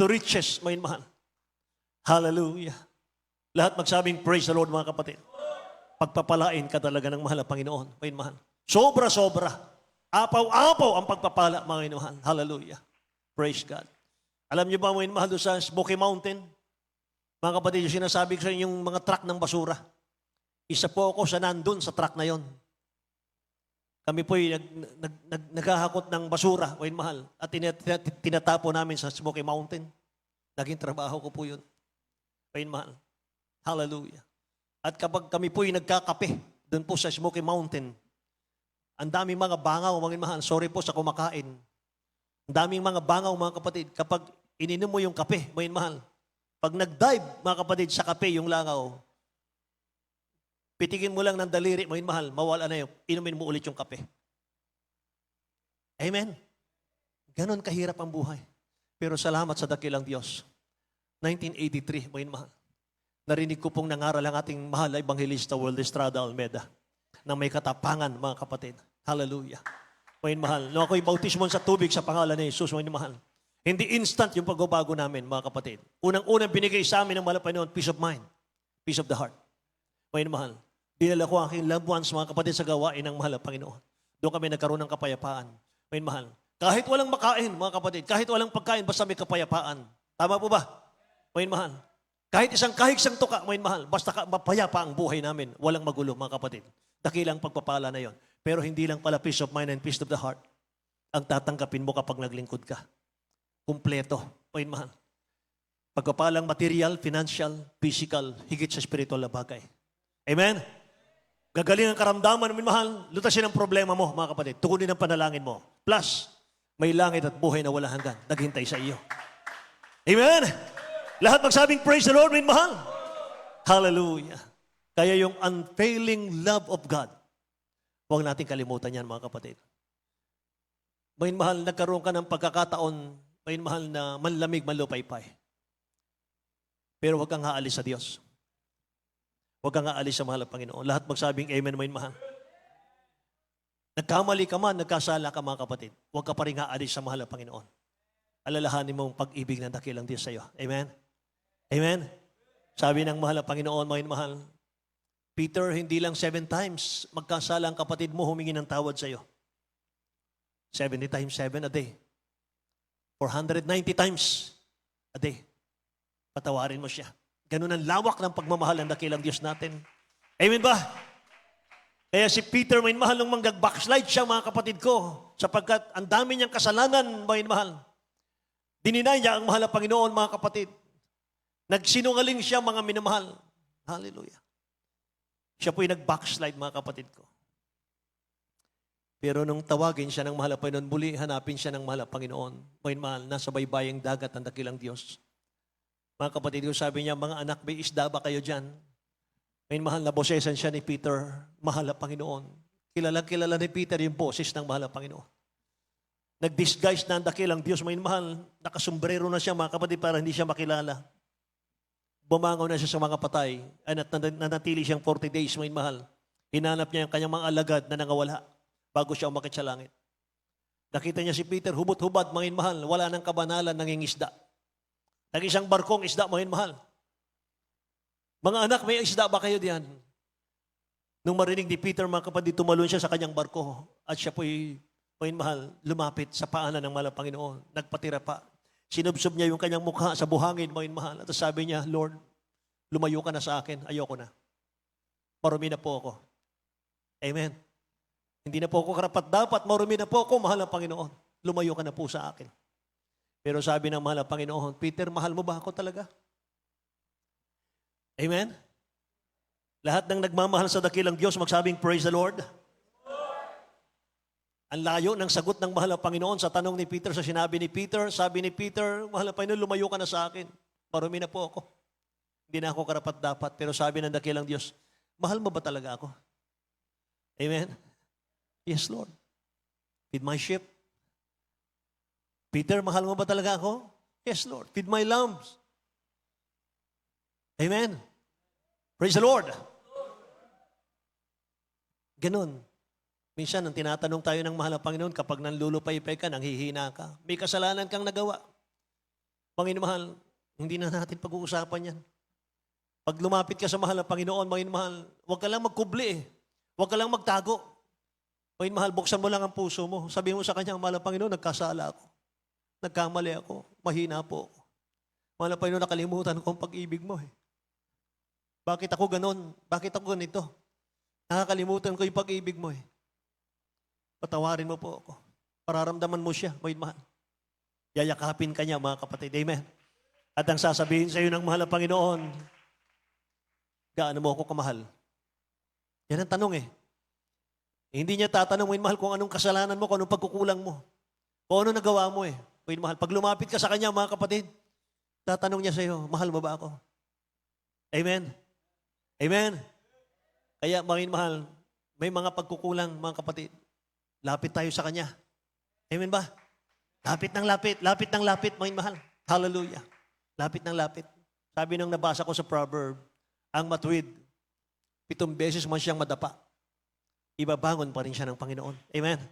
to riches, mga mahal. Hallelujah. Lahat magsabing praise the Lord, mga kapatid. Pagpapalain ka talaga ng mahal na Panginoon. Mga mahal. Sobra-sobra. Apaw-apaw ang pagpapala, mga mahal. Hallelujah. Praise God. Alam niyo ba, mga mahal, doon sa Smoky Mountain, mga kapatid, yung sinasabi ko sa inyo, yung mga truck ng basura. Isa po ako sa nandun sa truck na yon. Kami po'y naghahakot ng basura, mga mahal, at tinatapo namin sa Smoky Mountain. Naging trabaho ko po yun. Mga mahal. Hallelujah. At kapag kami po'y nagkakape doon po sa Smoky Mountain, ang daming mga bangaw, mga mahal, sorry po sa kumakain. Ang daming mga bangaw, mga kapatid, kapag ininom mo yung kape, mga mahal, pag nag-dive, mga kapatid, sa kape, yung langaw, pitikin mo lang ng daliri, mga mahal, mawala na yun, inumin mo ulit yung kape. Amen? Ganon kahirap ang buhay. Pero salamat sa dakilang Diyos. 1983, mga mahal. Narinig ko pong nangaral ang ating mahal na Evangelista World Estrada Almeda na may katapangan, mga kapatid. Hallelujah. Mga mahal, nung ako'y bautismon sa tubig sa pangalan ni Jesus, mga mahal, hindi instant yung pagbabago namin, mga kapatid. Unang-unang binigay sa amin ng mahal na Panginoon, peace of mind, peace of the heart. Mga mahal, dinala ko ang aking loved ones, mga kapatid, sa gawain ng mahal na Panginoon. Doon kami nagkaroon ng kapayapaan. Mga mahal, kahit walang makain, mga kapatid, kahit walang pagkain, basta may kapayapaan. Tama po ba? Mga mahal, kahit isang kahigsang tuka, mga mahal, basta mapayapa ang buhay namin, walang magulo, mga kapatid. Dakilang pagpapala na yon. Pero hindi lang pala peace of mind and peace of the heart ang tatanggapin mo kapag naglingkod ka. Kumpleto, mga mahal. Pagpapalang material, financial, physical, higit sa spiritual na bagay. Amen? Gagaling ang karamdaman, mga mahal, lutasin ang problema mo, mga kapatid. Tukunin ang panalangin mo. Plus, may langit at buhay na wala hanggan. Naghintay sa iyo. Amen? Lahat magsabing praise the Lord, mga mahal. Hallelujah. Kaya yung unfailing love of God, huwag natin kalimutan yan, mga kapatid. Mga mahal, nagkaroon ka ng pagkakataon, mga mahal, na manlamig, manlupaypay. Pero huwag kang haalis sa Diyos. Huwag kang haalis sa mahal na Panginoon. Lahat magsabing amen, mga mahal. Nagkamali ka man, nagkasala ka, mga kapatid. Huwag ka pa rin haalis sa mahal na Panginoon. Alalahanin mo ang pag-ibig ng dakilang Diyos sa iyo. Amen? Amen? Sabi ng mahal na Panginoon, mga mahal, Peter, hindi lang 7 times magkasala ang kapatid mo, humingi ng tawad sa iyo. 70 times 7 a day. 490 times a day. Patawarin mo siya. Ganun ang lawak ng pagmamahal ng dakilang Diyos natin. Amen ba? Kaya si Peter, may mahal, nung backslide siya, mga kapatid ko, sapagkat ang dami niyang kasalanan, may mahal. Dininay niya ang mahal na Panginoon, mga kapatid. Nagsinungaling siya, mga minamahal. Hallelujah. Siya po'y nag-backslide, mga kapatid ko. Pero nung tawagin siya ng mahal na Panginoon, muli hanapin siya ng mahal na Panginoon. May mahal, nasa baybayang dagat ang dakilang Diyos. Mga kapatid ko, sabi niya, mga anak, may isda ba kayo dyan? May mahal na bosesan siya ni Peter, mahal na Panginoon. Kilala ni Peter yung boses ng mahal na Panginoon. Nag-disguise na ang dakilang Diyos, may mahal, nakasombrero na siya mga kapatid para hindi siya makilala. Bumangaw na siya sa mga patay, at nanatili siyang 40 days, may mahal. Hinanap niya yung kanyang mga alagad na nangawala bago siya umakit sa langit. Nakita niya si Peter, hubot-hubad, mga mahal, wala nang kabanalan, nangingisda. Nag-isang barkong isda, mga mahal. Mga anak, may isda ba kayo diyan? Nung marinig ni Peter, mga kapatid, tumalon siya sa kanyang barko at siya po'y, mga mahal, lumapit sa paanan ng mahal na Panginoon. Nagpatira pa. Sinubsob niya yung kanyang mukha sa buhangin, mga mahal. At sabi niya, Lord, lumayo ka na sa akin, ayoko na. Marumi na po ako. Amen. Hindi na po ako karapat-dapat, marumi na po ako, mahal na Panginoon. Lumayo ka na po sa akin. Pero sabi ng mahal na Panginoon, Peter, mahal mo ba ako talaga? Amen? Lahat ng nagmamahal sa dakilang Diyos, magsabing, praise the Lord. Ang layo ng sagot ng mahal na Panginoon sa tanong ni Peter, sa sinabi ni Peter, sabi ni Peter, mahal na Panginoon, lumayo ka na sa akin. Marumi na po ako. Hindi na ako karapat-dapat. Pero sabi ng dakilang Diyos, mahal mo ba talaga ako? Amen? Yes, Lord. Feed my sheep. Peter, mahal mo ba talaga ako? Yes, Lord. Feed my lambs. Amen? Praise the Lord. Ganun. Minsan, nang tinatanong tayo ng mahal na Panginoon, kapag nanlulupay-pay ka, nanghihina ka, may kasalanan kang nagawa. Panginoon mahal, hindi na natin pag-uusapan yan. Pag lumapit ka sa mahal na Panginoon, Panginoon mahal, huwag ka lang magkubli eh. Huwag ka lang magtago. Panginoon mahal, buksan mo lang ang puso mo. Sabihin mo sa kanya, mahal na Panginoon, nagkasala ako. Nagkamali ako. Mahina po ako. Mahal na Panginoon, nakalimutan ko ang pag-ibig mo eh. Bakit ako ganon? Bakit ako ganito? Nakakalimutan ko yung pag-ibig mo eh. Patawarin mo po ako. Pararamdaman mo siya, may mahal. Yayakapin ka niya, mga kapatid. Amen. At ang sasabihin sa iyo ng mahal na Panginoon, gaano mo ako kamahal? Yan ang tanong eh. Hindi niya tatanong, may mahal, kung anong kasalanan mo, kung anong pagkukulang mo. Kung ano nagawa mo eh. May mahal. Pag lumapit ka sa kanya, mga kapatid, tatanong niya sa iyo, mahal mo ba ako? Amen. Amen. Kaya, mga mahal, may mga pagkukulang, mga kapatid. Lapit tayo sa Kanya. Amen ba? Lapit ng lapit, lapit ng lapit, mga mahal. Hallelujah. Lapit ng lapit. Sabi nung nabasa ko sa proverb, ang matuwid, 7 beses man siyang madapa, ibabangon pa rin siya ng Panginoon. Amen.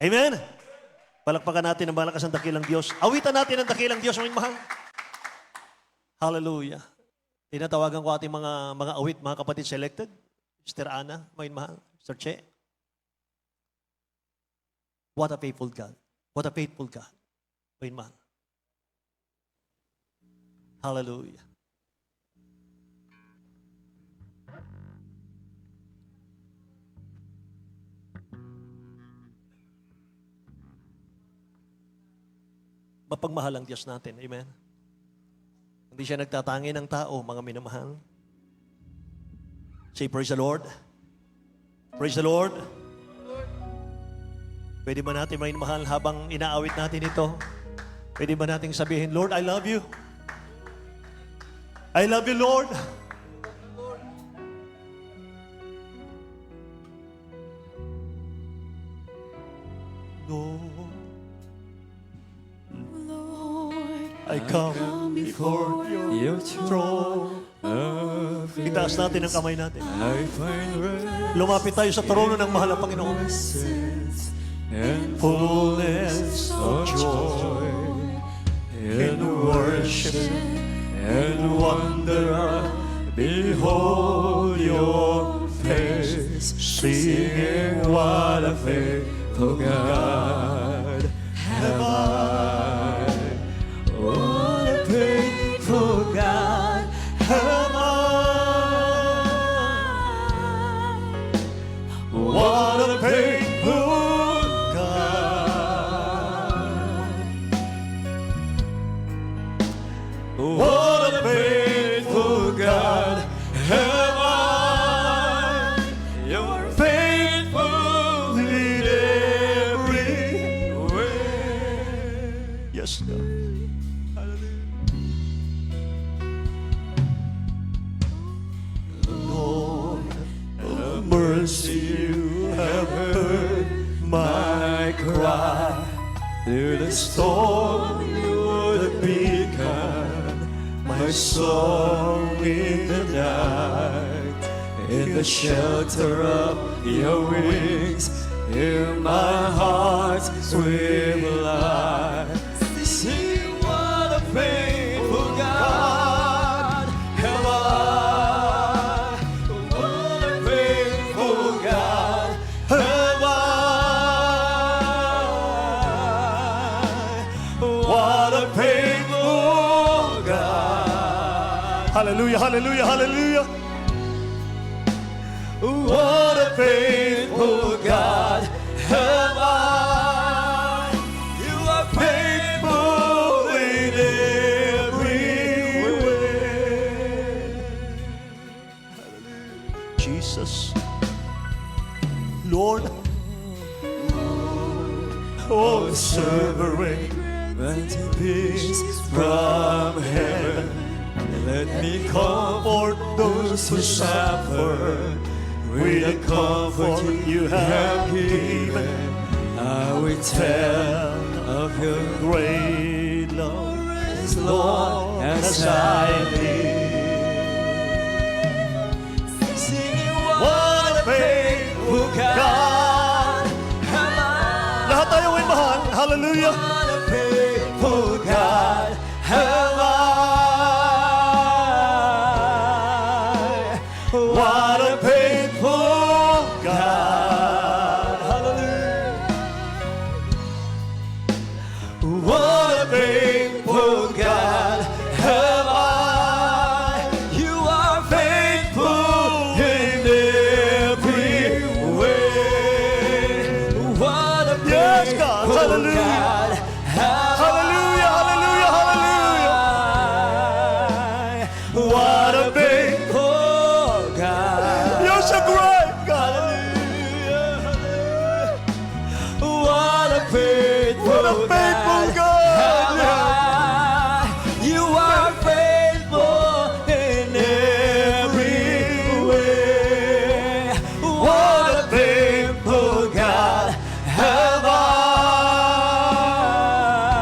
Amen. Palakpakan natin ang malakas ng dakilang Diyos. Awitan natin ang dakilang Diyos, mga mahal. Hallelujah. Tinatawagan ko ating mga awit, mga kapatid selected. Sister Ana, mga mahal. Sister Che. What a faithful God. What a faithful God. Mga mahal. Hallelujah. Mapagmahal ang Diyos natin. Amen. Hindi siya nagtatangi ng tao, mga minamahal. Say, praise the Lord. Praise the Lord. Pwede ba natin minamahal habang inaawit natin ito? Pwede ba nating sabihin, Lord, I love you. I love you, Lord. Lord, I come before Your throne. Itaas natin ang kamay natin. I find rest Lumapit tayo sa trono ng mahal na Panginoon. and Fullness of joy in worship and wonder. Behold your face, singing what a faithful God have I. What a faithful God have I. What a faithful What a faithful God have I. You're faithful in every way. Yes, God. cry. Through the storm, you're the beacon, my song in the night. In the shelter of your wings, in my heart will lie. Sing, what a faithful God am I. What a faithful God am I. What a faithful God. Hallelujah, hallelujah, hallelujah. What a faithful God am I. You are faithful in every way. Jesus. Lord, oh, sovereign, Granting peace from heaven. Let me comfort those who suffer. With the comfort you have given, I will tell of your great love, as long as I live. Singing, what a faithful God am I. lahat tayo ay mahal. Hallelujah. What a faithful God am I. What a faithful God. Hallelujah. What a faithful God am I. You are faithful in every way. What a Yes, God. faithful Hallelujah. God am Hallelujah, hallelujah, hallelujah. I. What a faithful God. You're so great, God. Hallelujah. What a faithful, What a faithful God. am I. You are faithful in every way. What a faithful God am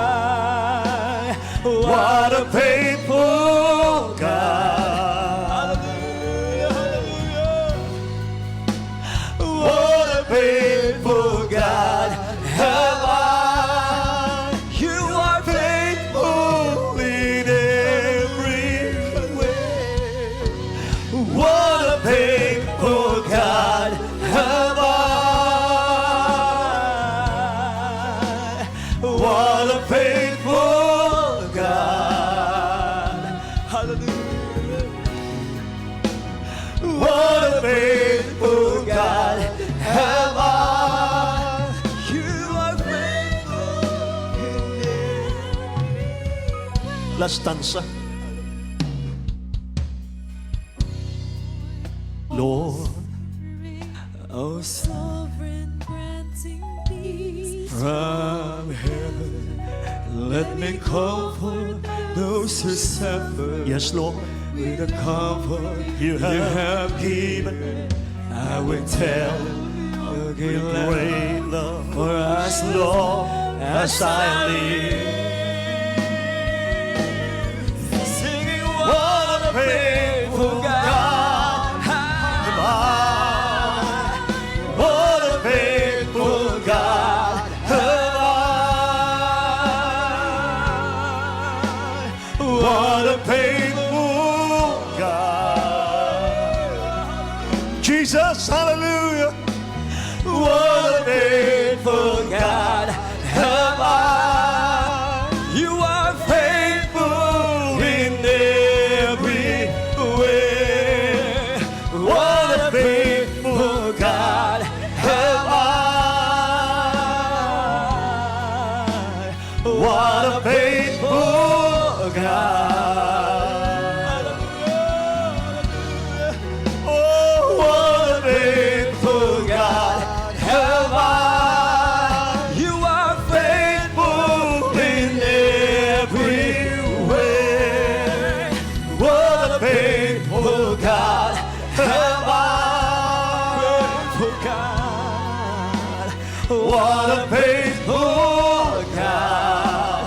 I. What a faithful God. Hallelujah, hallelujah. What a faithful God am I. You are faithful in every way. What a faithful God am I. What a faithful God. Hallelujah. What a faithful God am I. You are faithful in every. Last stanza. Lord, Oh, Sovereign granting peace from heaven, let me comfort those who suffer. yes, Lord, With the comfort You you have have given, I will tell your great love great love, for as long as I live. Singing, what a faithful God am I. What a faithful God am I. What a faithful God. Jesus, hallelujah. What a faithful God am I. You are faithful in every way. What a faithful God am I. What a faithful God. Oh, what a faithful God am What a faithful God.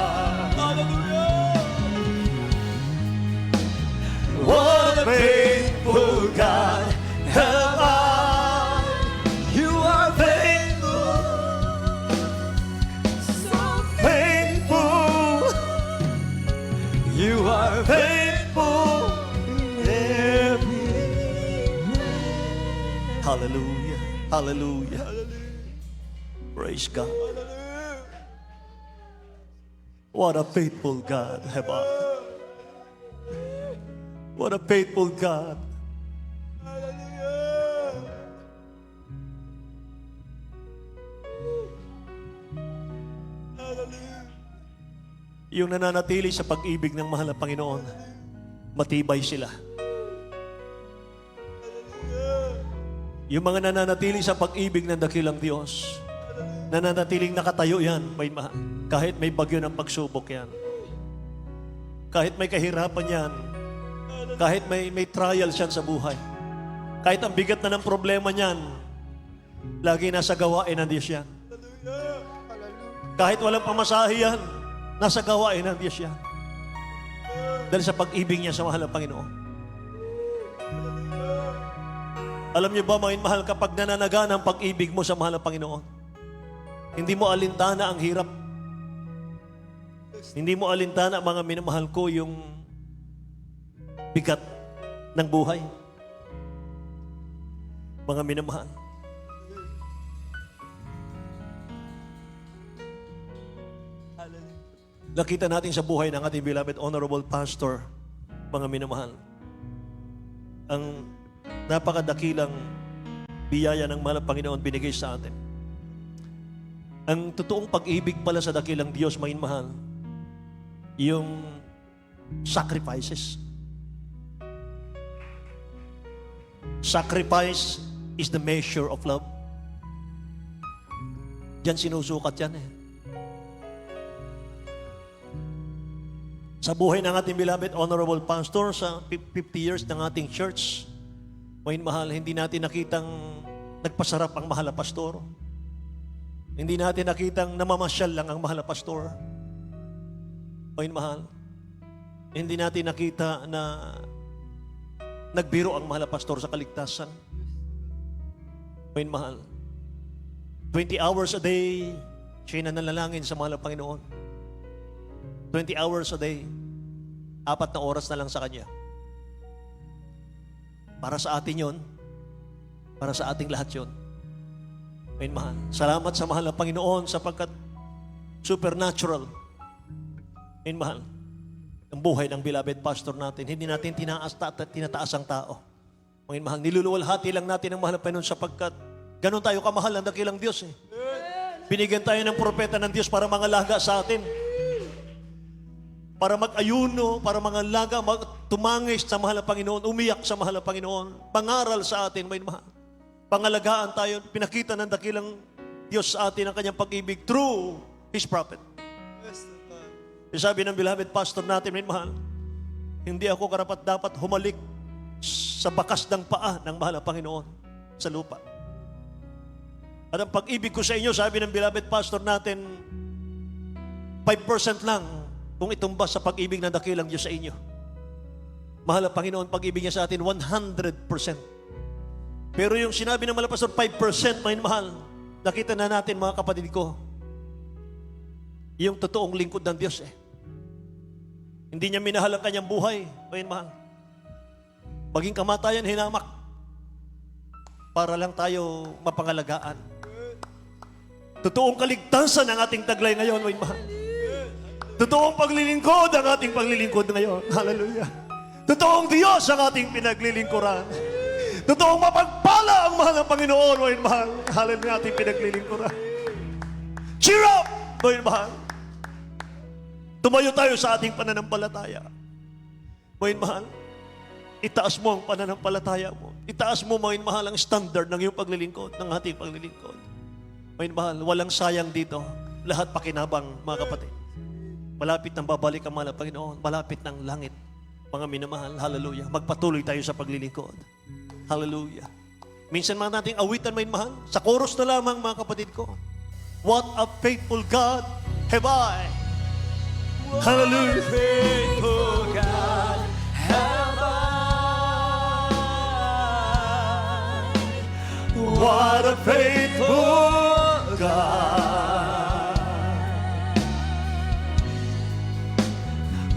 What a faithful God am I. You are faithful, faithful. You are faithful in every way. Hallelujah. Hallelujah. Praise God. What a faithful God have I. What a faithful God. Yung nananatili sa pag-ibig ng mahal na Panginoon, matibay sila. Yung mga nananatili sa pag-ibig ng dakilang Diyos, nananatiling nakatayo yan, kahit may bagyo ng pagsubok yan. Kahit may kahirapan yan, kahit may trials yan sa buhay, kahit ang bigat na ng problema niyan, lagi nasa gawain ng Diyos yan. Kahit walang pamasahe yan, nasa gawain ng Diyos yan. Dahil sa pag-ibig niya sa mahal na Panginoon. Alam niyo ba, mga mahal, kapag nananaga ng pag-ibig mo sa mahal na Panginoon, hindi mo alintana ang hirap. Hindi mo alintana, mga minamahal ko, yung bigat ng buhay. Mga minamahal. Nakita natin sa buhay ng ating beloved honorable pastor, mga minamahal, ang napakadakilang biyaya ng mahal na Panginoon binigay sa atin. Ang totoong pag-ibig pala sa dakilang Diyos, mga mahal, yung sacrifices. Sacrifice is the measure of love. Diyan sinusukat yan eh. Sa buhay ng ating beloved honorable pastor, sa 50 years ng ating church, mga mahal, hindi natin nakitang nagpasarap ang mahal na pastor. Hindi natin nakitang namamasyal lang ang mahal na pastor. Mga mahal, hindi natin nakita na nagbiro ang mahal na pastor sa kaligtasan. Mga mahal, 20 hours a day, siya nanalangin sa mahal na Panginoon. 20 hours a day, 4 na oras na lang sa Kanya. Para sa atin yon, para sa ating lahat yon. Amen, mahal. Salamat sa mahal na Panginoon sapagkat supernatural. Amen, mahal. Ang buhay ng beloved pastor natin, hindi natin tinataas ang tao. Amen, mahal. Niluluwalhati lang natin ang mahal na Panginoon sapagkat ganun tayo kamahal ng dakilang Diyos. Eh. Binigyan tayo ng propeta ng Diyos para mangalaga sa atin. Para mag-ayuno, para mangalaga, tumangis sa mahal na Panginoon, umiyak sa mahal na Panginoon, pangaral sa atin, may mahal. Pangalagaan tayo, pinakita ng dakilang Diyos sa atin ang kanyang pag-ibig through His prophet. Sabi ng beloved pastor natin, may mahal, hindi ako karapat dapat humalik sa bakas ng paa ng mahal na Panginoon sa lupa. At ang pag-ibig ko sa inyo, sabi ng beloved pastor natin, 5% lang kung itumbas sa pag-ibig ng dakilang Diyos sa inyo. Mahal na Panginoon, pag-ibig niya sa atin, 100%. Pero yung sinabi ng mahal na pastor, 5%, mahal, nakita na natin, mga kapatid ko, yung totoong lingkod ng Diyos eh. Hindi niya minahal ang kanyang buhay, mahal. Maging kamatayan, hinamak. Para lang tayo mapangalagaan. Totoong kaligtasan ng ating taglay ngayon, mahal. Totoong paglilingkod ang ating paglilingkod ngayon. Hallelujah. Totoong Diyos ang ating pinaglilingkuran. Totoong mapagpala ang mahal ng Panginoon, mahal. Hallelujah, ating pinaglilingkuran. Cheer up, mahal. Tumayo tayo sa ating pananampalataya. Mahal, itaas mo ang pananampalataya mo. Itaas mo, mahal, ang standard ng iyong paglilingkod, ng ating paglilingkod. Mahal, walang sayang dito. Lahat pakinabang, mga kapatid. Malapit nang babalik ang mahal na Panginoon. Malapit ng langit. Mga minamahal, hallelujah. Magpatuloy tayo sa paglilingkod. Hallelujah. Minsan mga nating awitan, may mahal. Sa chorus na lamang, mga kapatid ko. What a faithful God have I. Hallelujah. Faithful God have I. What a faithful God.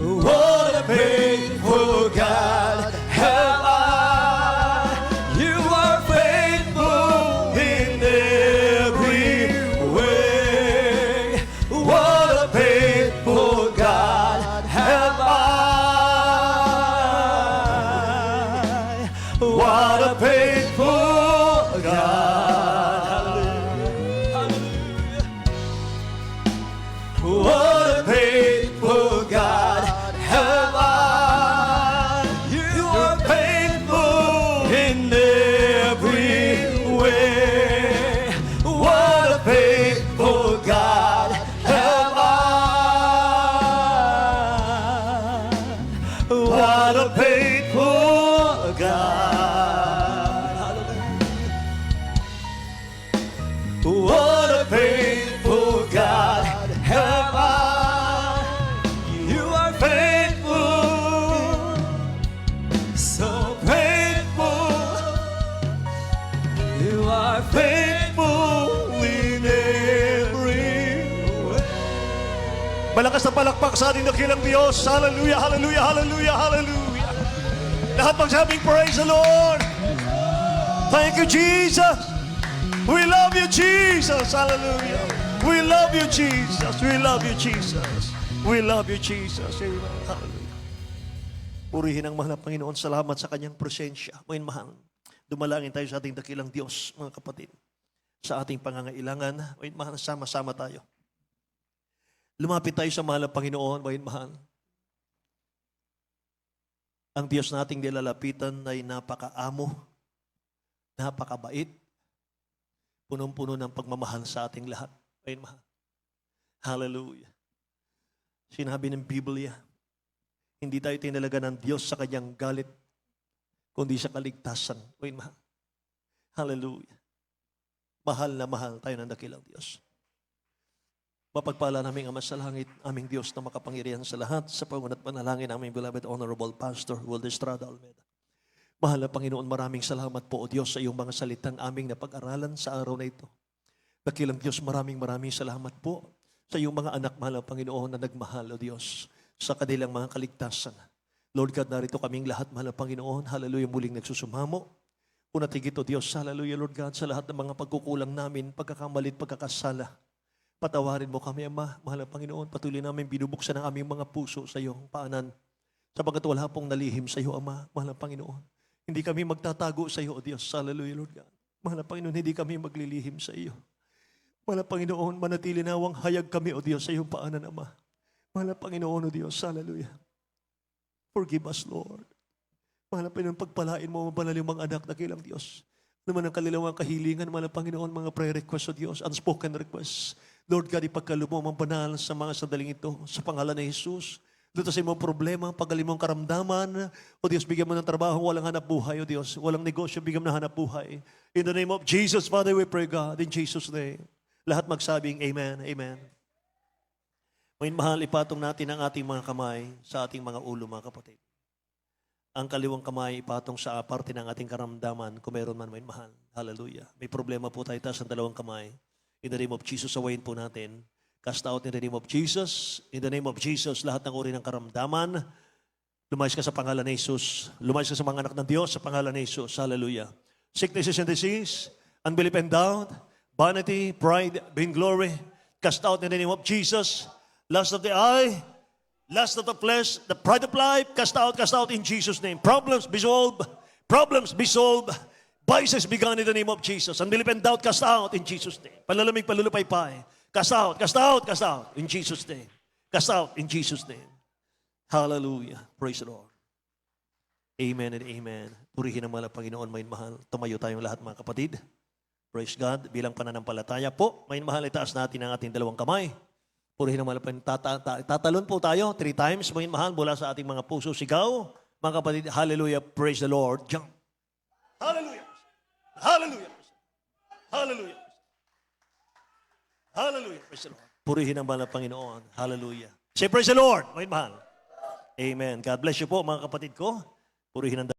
What a faithful God have I. You are faithful In every way. What a faithful God have I. What a faithful God. Hallelujah. What a faithful God have I. You are faithful in every way. What a faithful God have I. What a faithful God. What a faithful God have I. You are faithful, so faithful. You are faithful in every way. Malakas na palakpak sa ating dakilang Diyos. Hallelujah, hallelujah, hallelujah, hallelujah. Lahat magsabing praise the Lord. Thank you, Jesus. We love you, Jesus. Hallelujah. We love you, Jesus. We love you, Jesus. We love you, Jesus. Amen. Hallelujah. Purihin ang mahal na Panginoon. Salamat sa kanyang presensya. Mga mahal. Dumalangin tayo sa ating dakilang Diyos, mga kapatid. Sa ating pangangailangan. Mga mahal, sama-sama tayo. Lumapit tayo sa mahal na Panginoon. Mga mahal. Ang Diyos nating nilalapitan ay napakaamo, napakabait, punong-puno ng pagmamahal sa ating lahat. Ayun, mahal. Hallelujah. Sinabi ng Biblia, hindi tayo tinalaga ng Diyos sa kanyang galit, kundi sa kaligtasan. Ayun, mahal. Hallelujah. Mahal na mahal tayo ng dakilang Diyos. Mapagpala naming Ama sa langit, aming Diyos na makapangyarihan sa lahat, sa pangunat panalangin aming beloved Honorable Pastor Will Estrada Almeida. Mahal na Panginoon, maraming salamat po, O Diyos, sa iyong mga salitang aming napag-aralan sa araw na ito. Dakilang Diyos, maraming salamat po sa iyong mga anak, mahal na Panginoon, na nagmahal, O Diyos, sa kanilang mga kaligtasan. Lord God, narito kaming lahat, mahal na Panginoon, hallelujah, muling nagsusumamo. Una tigit, O Diyos, hallelujah, Lord God, sa lahat ng mga pagkukulang namin, pagkakamalit, pagkakasala. Patawarin mo kami, Ama, mahal na Panginoon, patuloy namin binubuksan ang aming mga puso sa iyong paanan. Sapagkat wala pong nalihim sa iyo, Ama, mahal na Panginoon. Hindi kami magtatago sa iyo, O Diyos. Hallelujah, Lord God. Mahal na Panginoon, hindi kami maglilihim sa iyo. Mahal na Panginoon, manatili nawang hayag kami, O Diyos, sa iyong paanan, Ama. Mahal na Panginoon, O Diyos. Hallelujah. Forgive us, Lord. Mahal na Panginoon, pagpalain mo, mabanal yung mga anak na kilang Diyos. Naman ang kanilang mga kahilingan, mahal na Panginoon, mga prayer requests, O Diyos, unspoken requests. Lord God, ipagkalo mo ang banal sa mga sandaling ito. Sa pangalan ni Jesus, lutasin mo ang problema, pagaling mo ang karamdaman. O Diyos, bigyan mo ng trabaho, walang hanap buhay. O Diyos, walang negosyo, bigyan mo ng hanap buhay. In the name of Jesus, Father, we pray, God, in Jesus' name. Lahat magsabing, Amen, Amen. Ngayon, mahal, ipatong natin ang ating mga kamay sa ating mga ulo, mga kapatid. Ang kaliwang kamay ipatong sa parte ng ating karamdaman, kung meron man, ngayon, mahal. Hallelujah. May problema po tayo, taas ang dalawang kamay. In the name of Jesus, awayin po natin. Cast out in the name of Jesus. In the name of Jesus, lahat ng uri ng karamdaman. Lumayas ka sa pangalan ni Jesus. Lumayas ka sa mga anak ng Diyos sa pangalan ni Jesus. Hallelujah. Sicknesses and disease, unbelief and doubt, vanity, pride, vainglory. Cast out in the name of Jesus. Lust of the eye, lust of the flesh, the pride of life. Cast out in Jesus' name. Problems be solved. Problems be solved. Vices be gone in the name of Jesus. Unbelief and doubt, cast out in Jesus' name. Palalamig, palulupay-pay. Cast out, cast out, cast out in Jesus' name. Cast out in Jesus' name. Hallelujah. Praise the Lord. Amen and amen. Purihin ang mga Panginoon, may mahal. Tumayo tayong lahat, mga kapatid. Praise God. Bilang pananampalataya po, may mahal, itaas natin ang ating dalawang kamay. Purihin ang mga Panginoon. Tatalon po tayo 3 times, may mahal, mula sa ating mga puso. Sigaw, mga kapatid. Hallelujah. Praise the Lord. Jump. Hallelujah. Hallelujah. Hallelujah. Hallelujah. Praise the Lord. Purihin ang mahal na Panginoon. Hallelujah. Say praise the Lord. Wait, mahal. Amen. God bless you po mga kapatid ko. Purihin ang